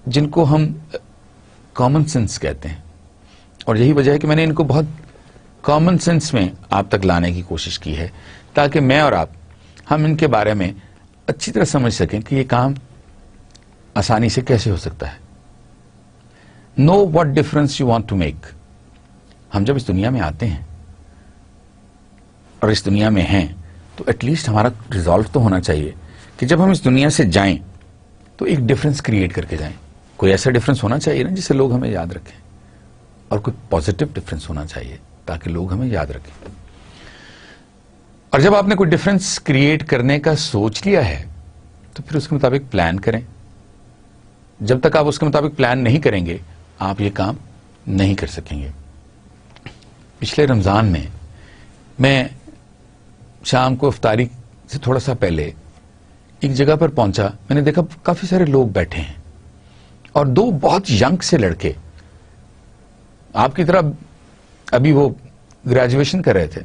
جن کو ہم کامن سینس کہتے ہیں. اور یہی وجہ ہے کہ میں نے ان کو بہت کامن سینس میں آپ تک لانے کی کوشش کی ہے تاکہ میں اور آپ ہم ان کے بارے میں اچھی طرح سمجھ سکیں کہ یہ کام آسانی سے کیسے ہو سکتا ہے. Know what difference you want to make. ہم جب اس دنیا میں آتے ہیں اور اس دنیا میں ہیں تو ایٹ لیسٹ ہمارا ریزالو تو ہونا چاہیے کہ جب ہم اس دنیا سے جائیں تو ایک ڈفرنس کریٹ کر کے جائیں. کوئی ایسا ڈفرنس ہونا چاہیے نا جس سے لوگ ہمیں یاد رکھیں, اور کوئی پازیٹیو ڈفرنس ہونا چاہیے تاکہ لوگ ہمیں یاد رکھیں. اور جب آپ نے کوئی ڈفرنس کریٹ کرنے کا سوچ لیا ہے تو پھر اس کے مطابق پلان کریں. جب تک آپ اس کے مطابق پلان نہیں کریں گے آپ یہ کام نہیں کر سکیں گے. پچھلے رمضان میں میں شام کو افطاری سے تھوڑا سا پہلے ایک جگہ پر پہنچا. میں نے دیکھا کافی سارے لوگ بیٹھے ہیں اور 2 بہت ینگ سے لڑکے آپ کی طرح ابھی وہ گریجویشن کر رہے تھے.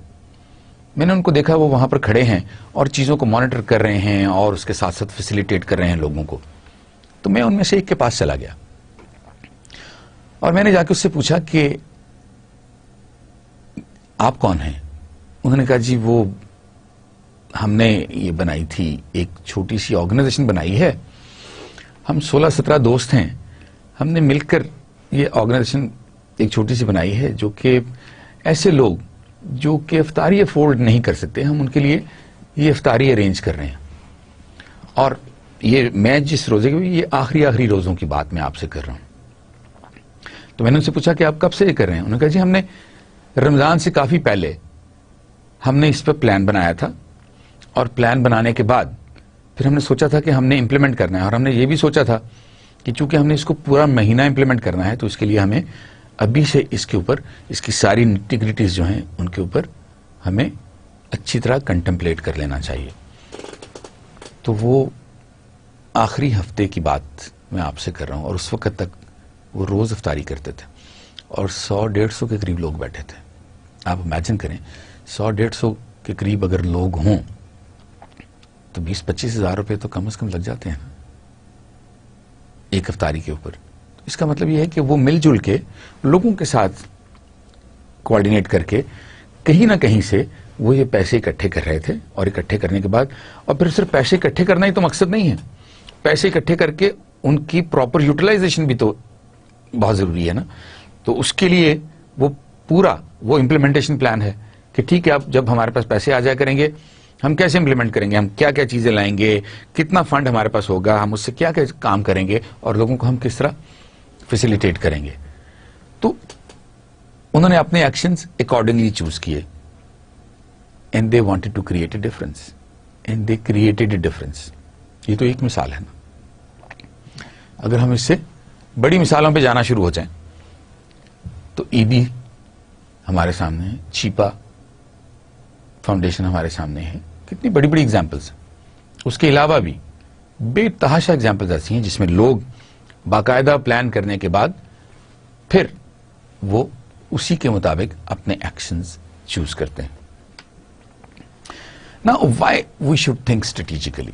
میں نے ان کو دیکھا وہ وہاں پر کھڑے ہیں اور چیزوں کو مانیٹر کر رہے ہیں اور اس کے ساتھ ساتھ فیسیلیٹیٹ کر رہے ہیں لوگوں کو. تو میں ان میں سے ایک کے پاس چلا گیا اور میں نے جا کے اس سے پوچھا کہ آپ کون ہیں. انہوں نے کہا جی وہ ہم نے یہ بنائی تھی, ایک چھوٹی سی آرگنائزیشن بنائی ہے, ہم 16-17 دوست ہیں, ہم نے مل کر یہ آرگنائزیشن ایک چھوٹی سی بنائی ہے جو کہ ایسے لوگ جو کہ افطاری افورڈ نہیں کر سکتے ہم ان کے لیے یہ افطاری ارینج کر رہے ہیں. اور یہ میں جس روزے کے یہ آخری روزوں کی بات میں آپ سے کر رہا ہوں. تو میں نے ان سے پوچھا کہ آپ کب سے یہ کر رہے ہیں. انہوں نے کہا جی ہم نے رمضان سے کافی پہلے ہم نے اس پہ پلان بنایا تھا, اور پلان بنانے کے بعد پھر ہم نے سوچا تھا کہ ہم نے امپلیمنٹ کرنا ہے, اور ہم نے یہ بھی سوچا تھا کہ چونکہ ہم نے اس کو پورا مہینہ امپلیمنٹ کرنا ہے تو اس کے لیے ہمیں ابھی سے اس کے اوپر اس کی ساری نٹی-گریٹیز جو ہیں ان کے اوپر ہمیں اچھی طرح کنٹمپلیٹ کر لینا چاہیے. تو وہ آخری ہفتے کی بات میں آپ سے کر رہا ہوں, اور اس وقت تک وہ روز افطاری کرتے تھے اور 100-150 کے قریب لوگ بیٹھے تھے. آپ امیجن کریں 100-150 کے قریب اگر لوگ ہوں تو 20-25 ہزار روپے تو کم از کم لگ جاتے ہیں ایک افطاری کے اوپر. اس کا مطلب یہ ہے کہ وہ مل جل کے لوگوں کے ساتھ کوآرڈینیٹ کر کے کہیں نہ کہیں سے وہ یہ پیسے اکٹھے کر رہے تھے, اور اکٹھے کرنے کے بعد, اور پھر صرف پیسے اکٹھے کرنا ہی تو مقصد نہیں ہے, پیسے اکٹھے کر کے ان کی پراپر یوٹیلائزیشن بھی تو بہت ضروری ہے نا. تو اس کے لیے وہ پورا وہ امپلیمنٹیشن پلان ہے کہ ٹھیک ہے اب جب ہمارے پاس پیسے آ جایا کریں گے ہم کیسے امپلیمنٹ کریں گے, ہم کیا کیا چیزیں لائیں گے, کتنا فنڈ ہمارے پاس ہوگا, ہم اس سے کیا کیا کام کریں گے, اور لوگوں کو ہم کس طرح فیسیلیٹیٹ کریں گے. تو انہوں نے اپنے ایکشنز اکارڈنگلی چوز کیے, and they wanted to create a difference, and they created a difference. یہ تو ایک مثال ہے نا. اگر ہم اس سے بڑی مثالوں پہ جانا شروع ہو جائیں تو ای بی ہمارے سامنے ہے, چیپا فاؤنڈیشن ہمارے سامنے ہے, کتنی بڑی بڑی ایگزامپلس ہیں. اس کے علاوہ بھی بے تحاشا ایگزامپلس ایسی ہیں جس میں لوگ باقاعدہ پلان کرنے کے بعد پھر وہ اسی کے مطابق اپنے ایکشنز چوز کرتے ہیں. Now, why we should think strategically?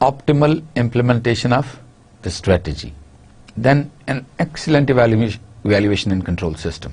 optimal implementation of the strategy, then an excellent evaluation and control system.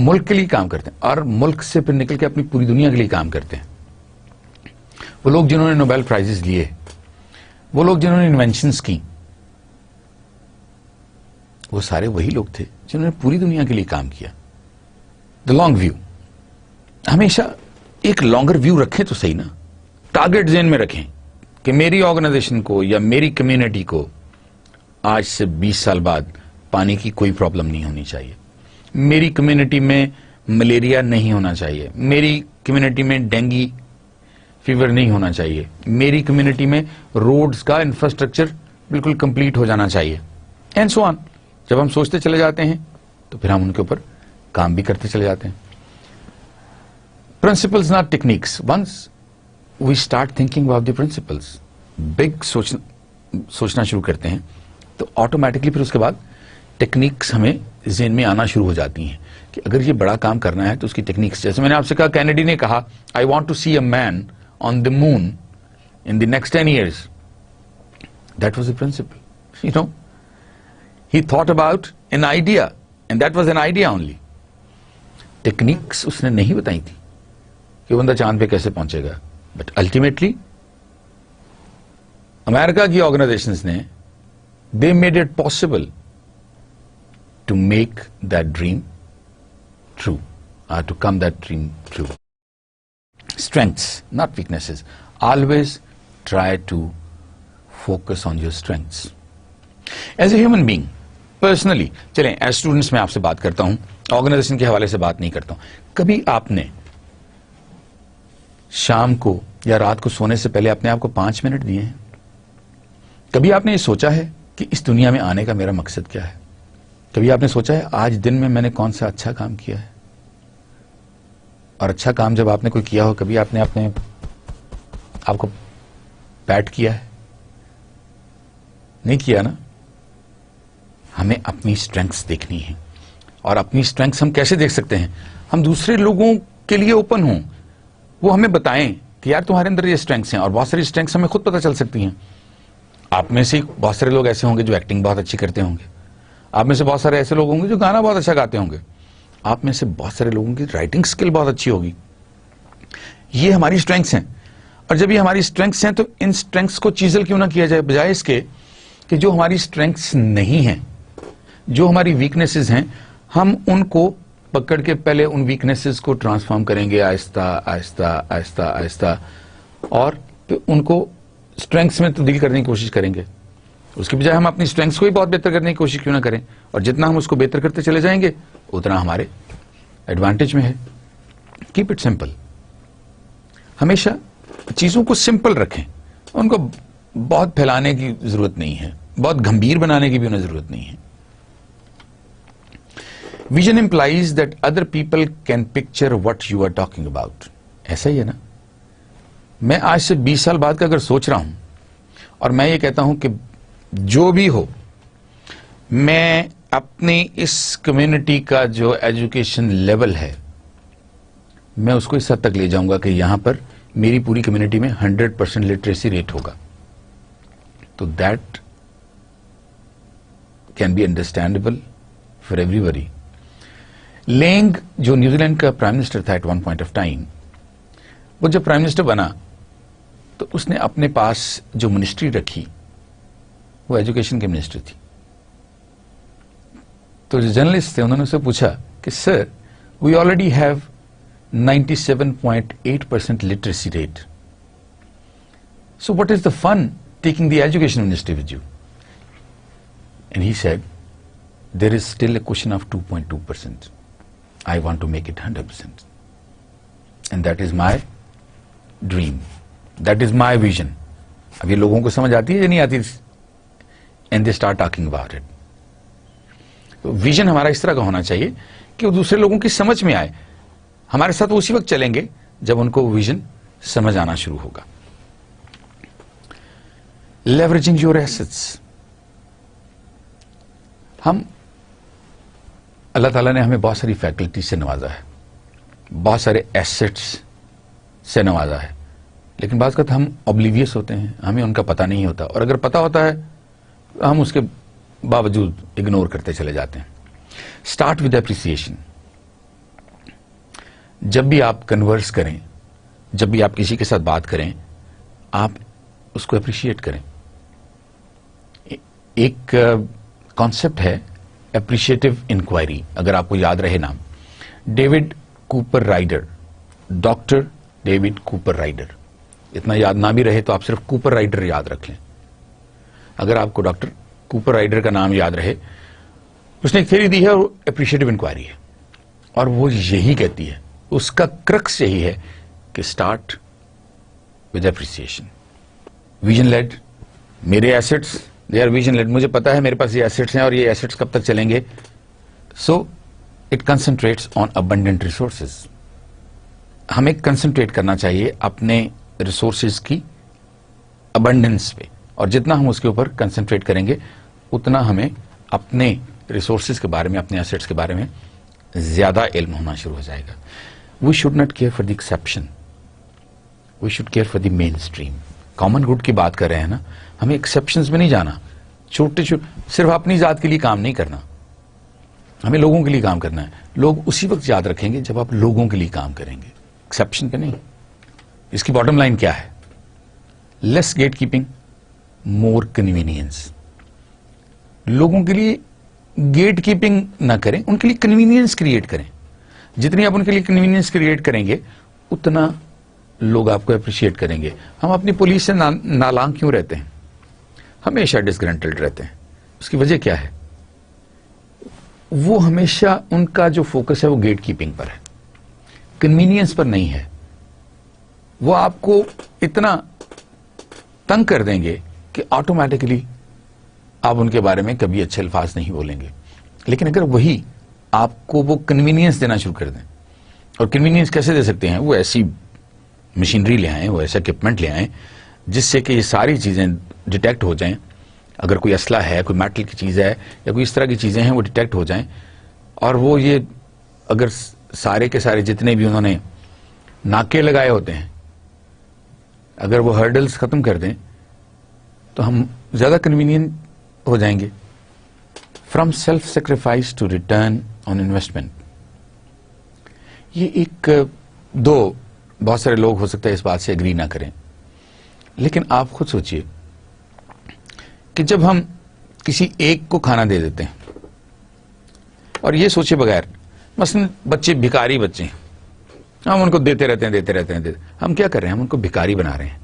ملک کے لیے کام کرتے ہیں اور ملک سے پھر نکل کے اپنی پوری دنیا کے لیے کام کرتے ہیں. وہ لوگ جنہوں نے نوبیل پرائزز لیے, وہ لوگ جنہوں نے انوینشنز کی, وہ سارے وہی لوگ تھے جنہوں نے پوری دنیا کے لیے کام کیا. دا لانگ ویو, ہمیشہ ایک لانگر ویو رکھیں تو صحیح نا. ٹارگیٹ ذہن میں رکھیں کہ میری آرگنائزیشن کو یا میری کمیونٹی کو آج سے 20 سال بعد پانی کی کوئی پرابلم نہیں ہونی چاہیے, میری کمیونٹی میں ملیریا نہیں ہونا چاہیے, میری کمیونٹی میں ڈینگی فیور نہیں ہونا چاہیے, میری کمیونٹی میں روڈز کا انفراسٹرکچر بالکل کمپلیٹ ہو جانا چاہیے, اینڈ سو آن. جب ہم سوچتے چلے جاتے ہیں تو پھر ہم ان کے اوپر کام بھی کرتے چلے جاتے ہیں. Principles not techniques. Once we start thinking about the principles, big سوچنا شروع کرتے ہیں تو آٹومیٹکلی پھر اس کے بعد ٹیکنیکس ہمیں ذہن میں آنا شروع ہو جاتی ہیں کہ اگر یہ بڑا کام کرنا ہے تو اس کی ٹیکنیکس. جیسے میں نے آپ سے کہا, کینیڈی نے کہا I want to see a man on the moon in the next 10 years. That was a principle. You know, he thought about an idea and that was an idea only. Techniques اس نے نہیں بتائی تھی کہ بندہ چاند پہ کیسے پہنچے گا, بٹ الٹیمیٹلی امریکہ کی آرگنائزیشنز نے they made it possible to make that dream true, or to come that dream true. Strengths, not weaknesses. Always try to focus on your strengths. As a human being, personally, چلیں as students میں آپ سے بات کرتا ہوں, organization کے حوالے سے بات نہیں کرتا ہوں. کبھی آپ نے شام کو یا رات کو سونے سے پہلے اپنے آپ کو 5 منٹ دیے ہیں؟ کبھی آپ نے یہ سوچا ہے کہ اس دنیا میں آنے کا میرا مقصد کیا ہے؟ کبھی آپ نے سوچا ہے آج دن میں نے کون سا اچھا کام کیا ہے؟ اور اچھا کام جب آپ نے کوئی کیا ہو, کبھی آپ نے آپ کو پیٹ کیا ہے؟ نہیں کیا نا. ہمیں اپنی اسٹرینگس دیکھنی ہے, اور اپنی اسٹرینگس ہم کیسے دیکھ سکتے ہیں؟ ہم دوسرے لوگوں کے لیے اوپن ہوں, وہ ہمیں بتائیں کہ یار تمہارے اندر یہ اسٹرینگس ہیں, اور بہت ساری اسٹرینگس ہمیں خود پتہ چل سکتی ہیں. آپ میں سے بہت سارے لوگ ایسے ہوں گے جو ایکٹنگ بہت اچھی کرتے ہوں گے, آپ میں سے بہت سارے ایسے لوگ ہوں گے جو گانا بہت اچھا گاتے ہوں گے, آپ میں سے بہت سارے لوگوں کی رائٹنگ اسکل بہت اچھی ہوگی. یہ ہماری اسٹرینگس ہیں, اور جب یہ ہماری اسٹرینگس ہیں تو ان اسٹرینگس کو چیزل کیوں نہ کیا جائے, بجائے اس کے کہ جو ہماری اسٹرینگس نہیں ہیں, جو ہماری ویکنیسز ہیں, ہم ان کو پکڑ کے پہلے ان ویکنیسز کو ٹرانسفارم کریں گے آہستہ آہستہ آہستہ آہستہ, اور پھر ان کو اسٹرینگس میں تبدیل کرنے کی کوشش کریں گے. اس کے بجائے ہم اپنی اسٹرینگس کو ہی بہت بہتر کرنے کی کوشش کیوں نہ کریں, اور جتنا ہم اس کو بہتر کرتے چلے جائیں گے اتنا ہمارے ایڈوانٹیج میں ہے. Keep it simple. ہمیشہ چیزوں کو سمپل رکھیں, ان کو بہت پھیلانے کی ضرورت نہیں ہے, بہت گمبھیر بنانے کی بھی انہیں ضرورت نہیں ہے. Vision implies that other people can picture what you are talking about. ایسا ہی ہے نا. میں آج سے 20 سال بعد کا اگر سوچ رہا ہوں اور میں یہ کہتا ہوں کہ جو بھی ہو, میں اپنی اس کمیونٹی کا جو ایجوکیشن لیول ہے میں اس کو اس حد تک لے جاؤں گا کہ یہاں پر میری پوری کمیونٹی میں 100% لٹریسی ریٹ ہوگا, تو that can be understandable for everybody. Lange جو نیوزی لینڈ کا پرائم منسٹر تھا at one point of time, وہ جب پرائم منسٹر بنا تو اس نے اپنے پاس جو منسٹری رکھی وہ ایجوکیشن کی منسٹری تھی. تو جو جرنلسٹ تھے انہوں نے اسے پوچھا کہ sir we already have 97.8% literacy rate, so what is the fun taking the education ministry with you? And he said there is still a question of 2.2%. I want to make it 100%. And that is my dream. That is my vision. اب یہ لوگوں کو سمجھ آتی ہے یا نہیں آتی؟ And they start talking about it. تو ویژن ہمارا اس طرح کا ہونا چاہیے کہ وہ دوسرے لوگوں کی سمجھ میں آئے. ہمارے ساتھ وہ اسی وقت چلیں گے جب ان کو ویژن سمجھ آنا شروع ہوگا. Leveraging your assets. اللہ تعالیٰ نے ہمیں بہت ساری فیکلٹی سے نوازا ہے, بہت سارے ایسٹس سے نوازا ہے, لیکن بعض اوقات ہم اوبلیویس ہوتے ہیں, ہمیں ان کا پتہ نہیں ہوتا, اور اگر پتہ ہوتا ہے ہم اس کے باوجود اگنور کرتے چلے جاتے ہیں. Start with appreciation. جب بھی آپ کنورس کریں, جب بھی آپ کسی کے ساتھ بات کریں, آپ اس کو اپریشیٹ کریں. ایک کانسیپٹ ہے اپریشیٹو انکوائری, اگر آپ کو یاد رہے نام, David Cooper Rider, doctor David Cooper Rider. اتنا یاد نہ بھی رہے تو آپ صرف کوپر رائڈر یاد رکھ لیں. اگر آپ کو ڈاکٹر کوپر رائڈر کا نام یاد رہے, اس نے ایک تھیوری دی ہے اور اپریشیٹو انکوائری ہے, اور وہ یہی کہتی ہے, اس کا کرکس یہی ہے کہ start with appreciation. Vision led, میرے assets they are vision led, مجھے پتا ہے میرے پاس یہ ایسٹس ہیں اور یہ ایسٹس کب تک چلیں گے. So it concentrates on abundant resources. ہمیں کنسنٹریٹ کرنا چاہیے اپنے ریسورسز کی ابنڈنس پہ, اور جتنا ہم اس کے اوپر کنسنٹریٹ کریں گے اتنا ہمیں اپنے ریسورسز کے بارے میں, اپنے ایسٹس کے بارے میں زیادہ علم ہونا شروع ہو جائے گا. We should not care for the exception, we should care for the mainstream. Common good کی بات کر رہے ہیں نا, ہمیں ایکسیپشنز میں نہیں جانا, چھوٹے صرف اپنی ذات کے لیے کام نہیں کرنا, ہمیں لوگوں کے لیے کام کرنا ہے. لوگ اسی وقت یاد رکھیں گے جب آپ لوگوں کے لیے کام کریں گے, ایکسیپشن پہ نہیں. اس کی باٹم لائن کیا ہے؟ لیس گیٹ کیپنگ, مور کنوینئنس. لوگوں کے لیے گیٹ کیپنگ نہ کریں, ان کے لیے کنوینئنس کریٹ کریں. جتنی آپ ان کے لیے کنوینئنس کریٹ کریں گے اتنا لوگ آپ کو اپریشیٹ کریں گے. ہم اپنی پولیس سے نالانگ کیوں رہتے ہیں, ہمیشہ ڈسگرنٹلڈ رہتے ہیں؟ اس کی وجہ کیا ہے؟ وہ ہمیشہ ان کا جو فوکس ہے وہ گیٹ کیپنگ پر ہے, کنوینئنس پر نہیں ہے. وہ آپ کو اتنا تنگ کر دیں گے کہ آٹومیٹکلی آپ ان کے بارے میں کبھی اچھے الفاظ نہیں بولیں گے. لیکن اگر وہی آپ کو وہ کنوینئنس دینا شروع کر دیں, اور کنوینئنس کیسے دے سکتے ہیں؟ وہ ایسی مشینری لے آئیں, وہ ایسا اکوپمنٹ لے آئیں جس سے کہ یہ ساری چیزیں ڈیٹیکٹ ہو جائیں. اگر کوئی اسلحہ ہے, کوئی میٹل کی چیز ہے, یا کوئی اس طرح کی چیزیں ہیں, وہ ڈیٹیکٹ ہو جائیں. اور وہ یہ اگر سارے کے سارے جتنے بھی انہوں نے ناکے لگائے ہوتے ہیں, اگر وہ ہرڈلز ختم کر دیں تو ہم زیادہ کنوینئنٹ ہو جائیں گے. From self sacrifice to return on investment. یہ ایک دو, بہت سارے لوگ ہو سکتا ہے اس بات سے اگری نہ کریں, لیکن آپ خود سوچئے کہ جب ہم کسی ایک کو کھانا دے دیتے ہیں, اور یہ سوچے بغیر, مثلا بچے بھکاری بچے ہیں, ہم ان کو دیتے رہتے ہیں, ہم کیا کر رہے ہیں؟ ہم ان کو بھکاری بنا رہے ہیں.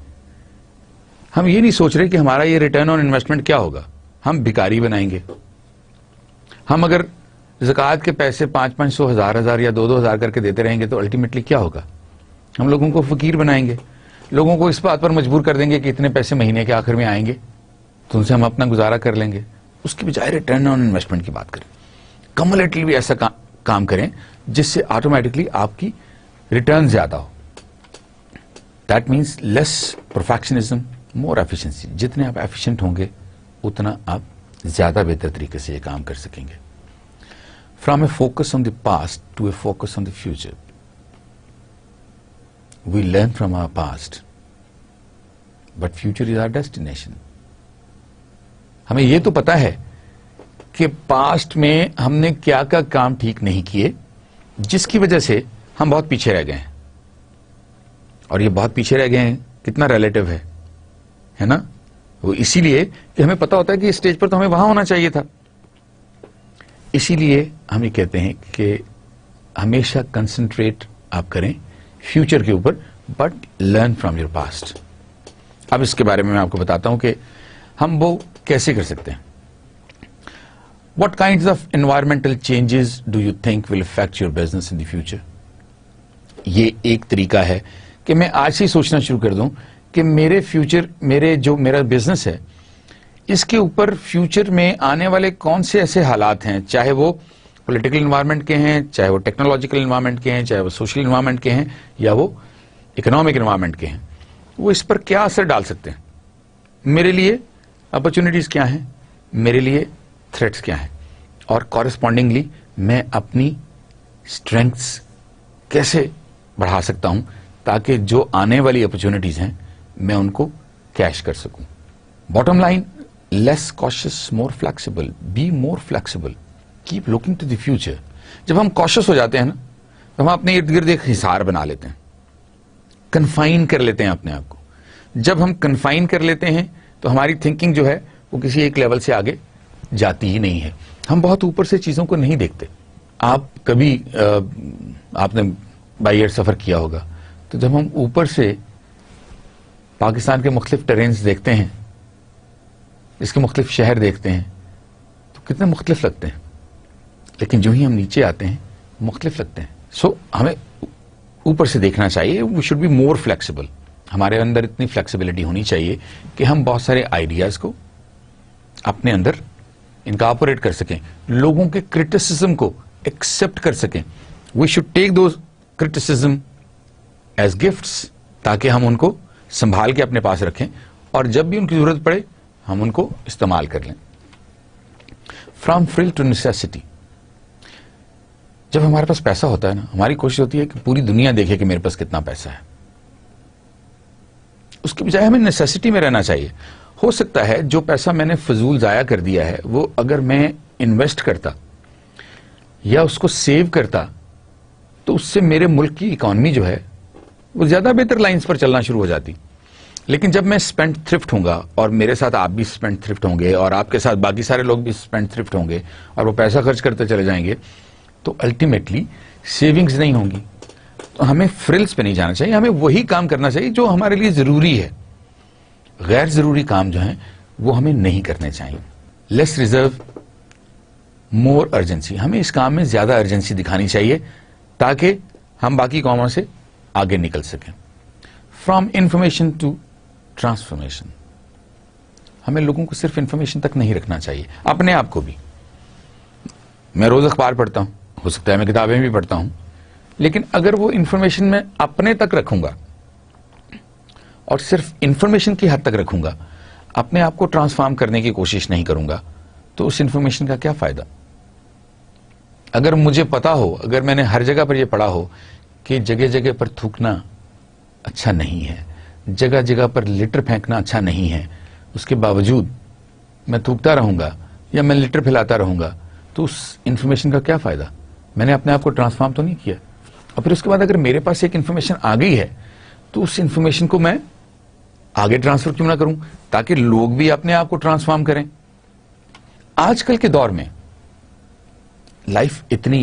ہم یہ نہیں سوچ رہے کہ ہمارا یہ ریٹرن آن انویسٹمنٹ کیا ہوگا. ہم بھکاری بنائیں گے. ہم اگر زکوٰۃ کے پیسے 500 1000 یا 2000 کر کے دیتے رہیں گے تو الٹیمیٹلی کیا ہوگا؟ ہم لوگوں کو فقیر بنائیں گے. لوگوں کو اس بات پر مجبور کر دیں گے کہ اتنے پیسے مہینے کے آخر میں آئیں گے تو ان سے ہم اپنا گزارا کر لیں گے. اس کی بجائے ریٹرن آن انویسٹمنٹ کی بات کریں, کمولیٹلی ایسا کام کریں جس سے آٹومیٹکلی آپ کی ریٹرن زیادہ ہو. That means less perfectionism, more efficiency. جتنے آپ ایفیشینٹ ہوں گے اتنا آپ زیادہ بہتر طریقے سے یہ کام کر سکیں گے. From a focus on the past to a focus on the future. We learn from our past but future is our destination. ہمیں یہ تو پتا ہے کہ پاسٹ میں ہم نے کیا کام ٹھیک نہیں کیے جس کی وجہ سے ہم بہت پیچھے رہ گئے ہیں. اور یہ بہت پیچھے رہ گئے ہیں کتنا ریلیٹو ہے نا. وہ اسی لیے کہ ہمیں پتا ہوتا ہے کہ اسٹیج پر تو ہمیں وہاں ہونا چاہیے تھا. اسی لیے ہم یہ کہتے ہیں کہ ہمیشہ کنسنٹریٹ آپ کریں فیوچر کے اوپر, but learn from your past. اب اس کے بارے میں آپ کو بتاتا ہوں کہ ہم وہ کیسے کر سکتے ہیں. What kinds of environmental changes do you think will affect your business in the future? یہ ایک طریقہ ہے کہ میں آج سے سوچنا شروع کر دوں کہ میرا بزنس ہے اس کے اوپر فیوچر میں آنے والے کون سے ایسے حالات ہیں, چاہے وہ پولیٹیکل انوائرمنٹ کے ہیں, چاہے وہ ٹیکنالوجیکل انوائرمنٹ کے ہیں, چاہے وہ سوشل انوائرمنٹ کے ہیں, یا وہ اکنامک انوائرمنٹ کے ہیں, وہ اس پر کیا اثر ڈال سکتے ہیں. میرے لیے اپرچونٹیز کیا ہیں, میرے لیے تھریٹس کیا ہیں, اور کورسپونڈنگلی میں اپنی اسٹرینگس کیسے بڑھا سکتا ہوں تاکہ جو آنے والی اپرچونٹیز ہیں میں ان کو کیش کر سکوں. Bottom line, less cautious more flexible. Be more flexible, keep looking to the future. جب ہم کاشس ہو جاتے ہیں نا تو ہم اپنے ارد گرد ایک حصار بنا لیتے ہیں, کنفائن کر لیتے ہیں اپنے آپ کو. جب ہم کنفائن کر لیتے ہیں تو ہماری تھنکنگ جو ہے وہ کسی ایک لیول سے آگے جاتی ہی نہیں ہے. ہم بہت اوپر سے چیزوں کو نہیں دیکھتے. آپ کبھی آپ نے بائی ایئر سفر کیا ہوگا, تو جب ہم اوپر سے پاکستان کے مختلف ٹرینز دیکھتے ہیں, اس کے مختلف شہر دیکھتے ہیں, تو کتنے مختلف لگتے ہیں, لیکن جو ہی ہم نیچے آتے ہیں مختلف لگتے ہیں. سو ہمیں اوپر سے دیکھنا چاہیے. We should be more flexible. ہمارے اندر اتنی فلیکسیبلٹی ہونی چاہیے کہ ہم بہت سارے آئیڈیاز کو اپنے اندر انکارپوریٹ کر سکیں, لوگوں کے کرٹیسزم کو ایکسپٹ کر سکیں. We should take those criticism as gifts, تاکہ ہم ان کو سنبھال کے اپنے پاس رکھیں اور جب بھی ان کی ضرورت پڑے ہم ان کو استعمال کر لیں. From frail to necessity. جب ہمارے پاس پیسہ ہوتا ہے نا, ہماری کوشش ہوتی ہے کہ پوری دنیا دیکھے کہ میرے پاس کتنا پیسہ ہے. اس کے بجائے ہمیں نیسیسٹی میں رہنا چاہیے. ہو سکتا ہے جو پیسہ میں نے فضول ضائع کر دیا ہے وہ اگر میں انویسٹ کرتا یا اس کو سیو کرتا تو اس سے میرے ملک کی اکانومی جو ہے وہ زیادہ بہتر لائنز پر چلنا شروع ہو جاتی. لیکن جب میں اسپینڈ تھرفٹ ہوں گا اور میرے ساتھ آپ بھی اسپینڈ تھرفٹ ہوں گے اور آپ کے ساتھ باقی سارے لوگ بھی اسپینڈ تھرفٹ ہوں گے اور وہ پیسہ خرچ کرتے چلے جائیں گے, تو الٹیمیٹلی سیونگز نہیں ہوں گی. تو ہمیں فرلز پہ نہیں جانا چاہیے. ہمیں وہی کام کرنا چاہیے جو ہمارے لیے ضروری ہے. غیر ضروری کام جو ہیں وہ ہمیں نہیں کرنے چاہیے. لیس ریزرو مور ارجنسی. ہمیں اس کام میں زیادہ ارجنسی دکھانی چاہیے تاکہ ہم باقی کاموں سے آگے نکل سکیں. From information to transformation. ہمیں لوگوں کو صرف انفارمیشن تک نہیں رکھنا چاہیے, اپنے آپ کو بھی. میں روز اخبار پڑھتا ہوں, ہو سکتا ہے میں کتابیں بھی پڑھتا ہوں, لیکن اگر وہ انفارمیشن میں اپنے تک رکھوں گا اور صرف انفارمیشن کی حد تک رکھوں گا, اپنے آپ کو ٹرانسفارم کرنے کی کوشش نہیں کروں گا, تو اس انفارمیشن کا کیا فائدہ. اگر مجھے پتا ہو, اگر میں نے ہر جگہ پر یہ پڑھا ہو کہ جگہ جگہ پر تھوکنا اچھا نہیں ہے, جگہ جگہ پر لٹر پھینکنا اچھا نہیں ہے, اس کے باوجود میں تھوکتا رہوں گا یا میں لٹر پھیلاتا رہوں گا, تو اس انفارمیشن کا کیا فائدہ. میں نے اپنے آپ کو ٹرانسفارم تو نہیں کیا. اور پھر اس کے بعد اگر میرے پاس ایک انفارمیشن آ گئی ہے تو اس انفارمیشن کو میں آگے ٹرانسفر کیوں نہ کروں, تاکہ لوگ بھی اپنے آپ کو ٹرانسفارم کریں. آج کل کے دور میں لائف اتنی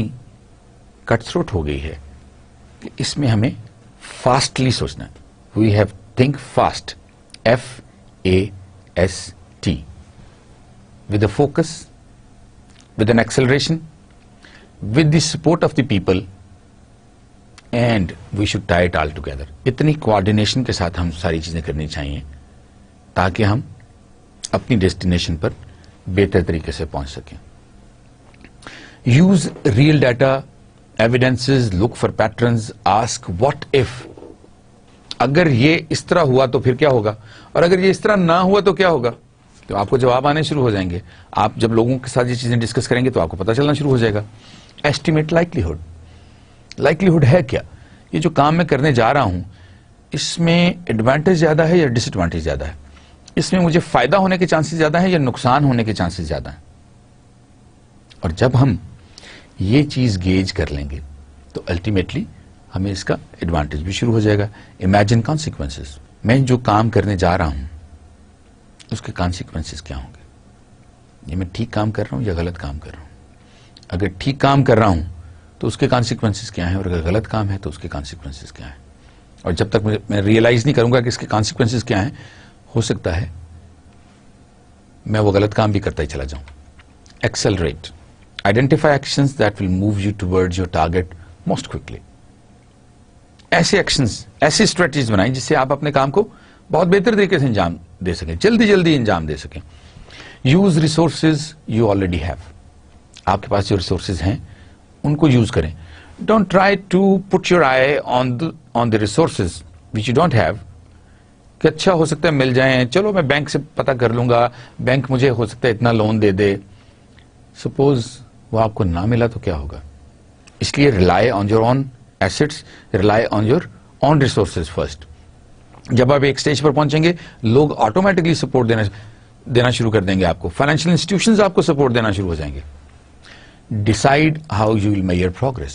کٹ تھروٹ ہو گئی ہے کہ اس میں ہمیں فاسٹلی سوچنا ہے. We have think fast, FAST, with a focus, with an acceleration, with the support of the people, and we should tie it all together. اتنی کوآرڈینیشن کے ساتھ ہم ساری چیزیں کرنی چاہیے تاکہ ہم اپنی ڈیسٹینیشن پر بہتر طریقے سے پہنچ سکیں. Use real data, evidences, look for patterns, ask what if. اگر یہ اس طرح ہوا تو پھر کیا ہوگا, اور اگر یہ اس طرح نہ ہوا تو کیا ہوگا. تو آپ کو جواب آنے شروع ہو جائیں گے. آپ جب لوگوں کے ساتھ یہ چیزیں ڈسکس کریں گے تو آپ کو پتہ چلنا شروع ہو جائے گا. Estimate likelihood. لائکلیہڈ ہے کیا, یہ جو کام میں کرنے جا رہا ہوں اس میں ایڈوانٹیج زیادہ ہے یا ڈس ایڈوانٹیج زیادہ ہے, اس میں مجھے فائدہ ہونے کے چانسز زیادہ ہیں یا نقصان ہونے کے چانسز زیادہ ہیں. اور جب ہم یہ چیز گیج کر لیں گے تو الٹیمیٹلی ہمیں اس کا ایڈوانٹیج بھی شروع ہو جائے گا. Imagine consequences. میں جو کام کرنے جا رہا ہوں اس کے کانسیکوینسز کیا ہوں گے. یہ میں ٹھیک کام کر رہا ہوں یا غلط کام کر رہا ہوں. اگر ٹھیک کام کر رہا ہوں تو اس کے کانسیکوینسز کیا ہیں, اور اگر غلط کام ہے تو اس کے کانسیکوینسز کیا ہیں. اور جب تک میں ریئلائز نہیں کروں گا کہ اس کے کانسیکوینسز کیا ہیں, ہو سکتا ہے میں وہ غلط کام بھی کرتا ہی چلا جاؤں. Accelerate. Identify actions that will move you toward your target most quickly. ایسے ایکشنز, ایسی اسٹریٹجیز بنائیں جس سے آپ اپنے کام کو بہت بہتر طریقے سے انجام دے سکیں, جلدی جلدی انجام دے سکیں. Use resources you already have. آپ کے پاس جو ریسورسز ہیں ان کو یوز کریں. Don't try to put your eye on the resources which you don't have, کہ اچھا ہو سکتا ہے مل جائیں, چلو میں بینک سے پتہ کر لوں گا, بینک مجھے ہو سکتا ہے اتنا لون دے دے. سپوز وہ آپ کو نہ ملا تو کیا ہوگا. اس لیے rely on your own assets, rely on your own resources first. جب آپ ایک اسٹیج پر پہنچیں گے لوگ آٹومیٹکلی سپورٹ دینا شروع کر دیں گے آپ کو. فائنینشیل انسٹیٹیوشنز آپ کو سپورٹ دینا شروع ہو جائیں گے. Decide how you will mayor progress.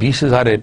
20,000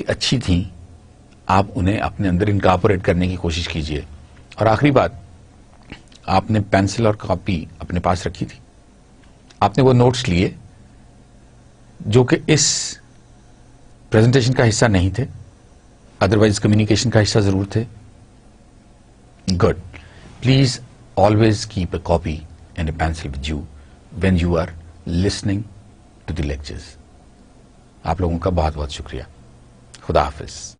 کہ اچھی تھیں آپ انہیں اپنے اندر انکارپوریٹ کرنے کی کوشش کیجئے. اور آخری بات, آپ نے پینسل اور کاپی اپنے پاس رکھی تھی, آپ نے وہ نوٹس لیے جو کہ اس پریزنٹیشن کا حصہ نہیں تھے, ادروائز کمیونیکیشن کا حصہ ضرور تھے. Good. Please always keep a copy and a pencil with you when you are listening to the lectures. آپ لوگوں کا بہت بہت شکریہ. خدا حافظ.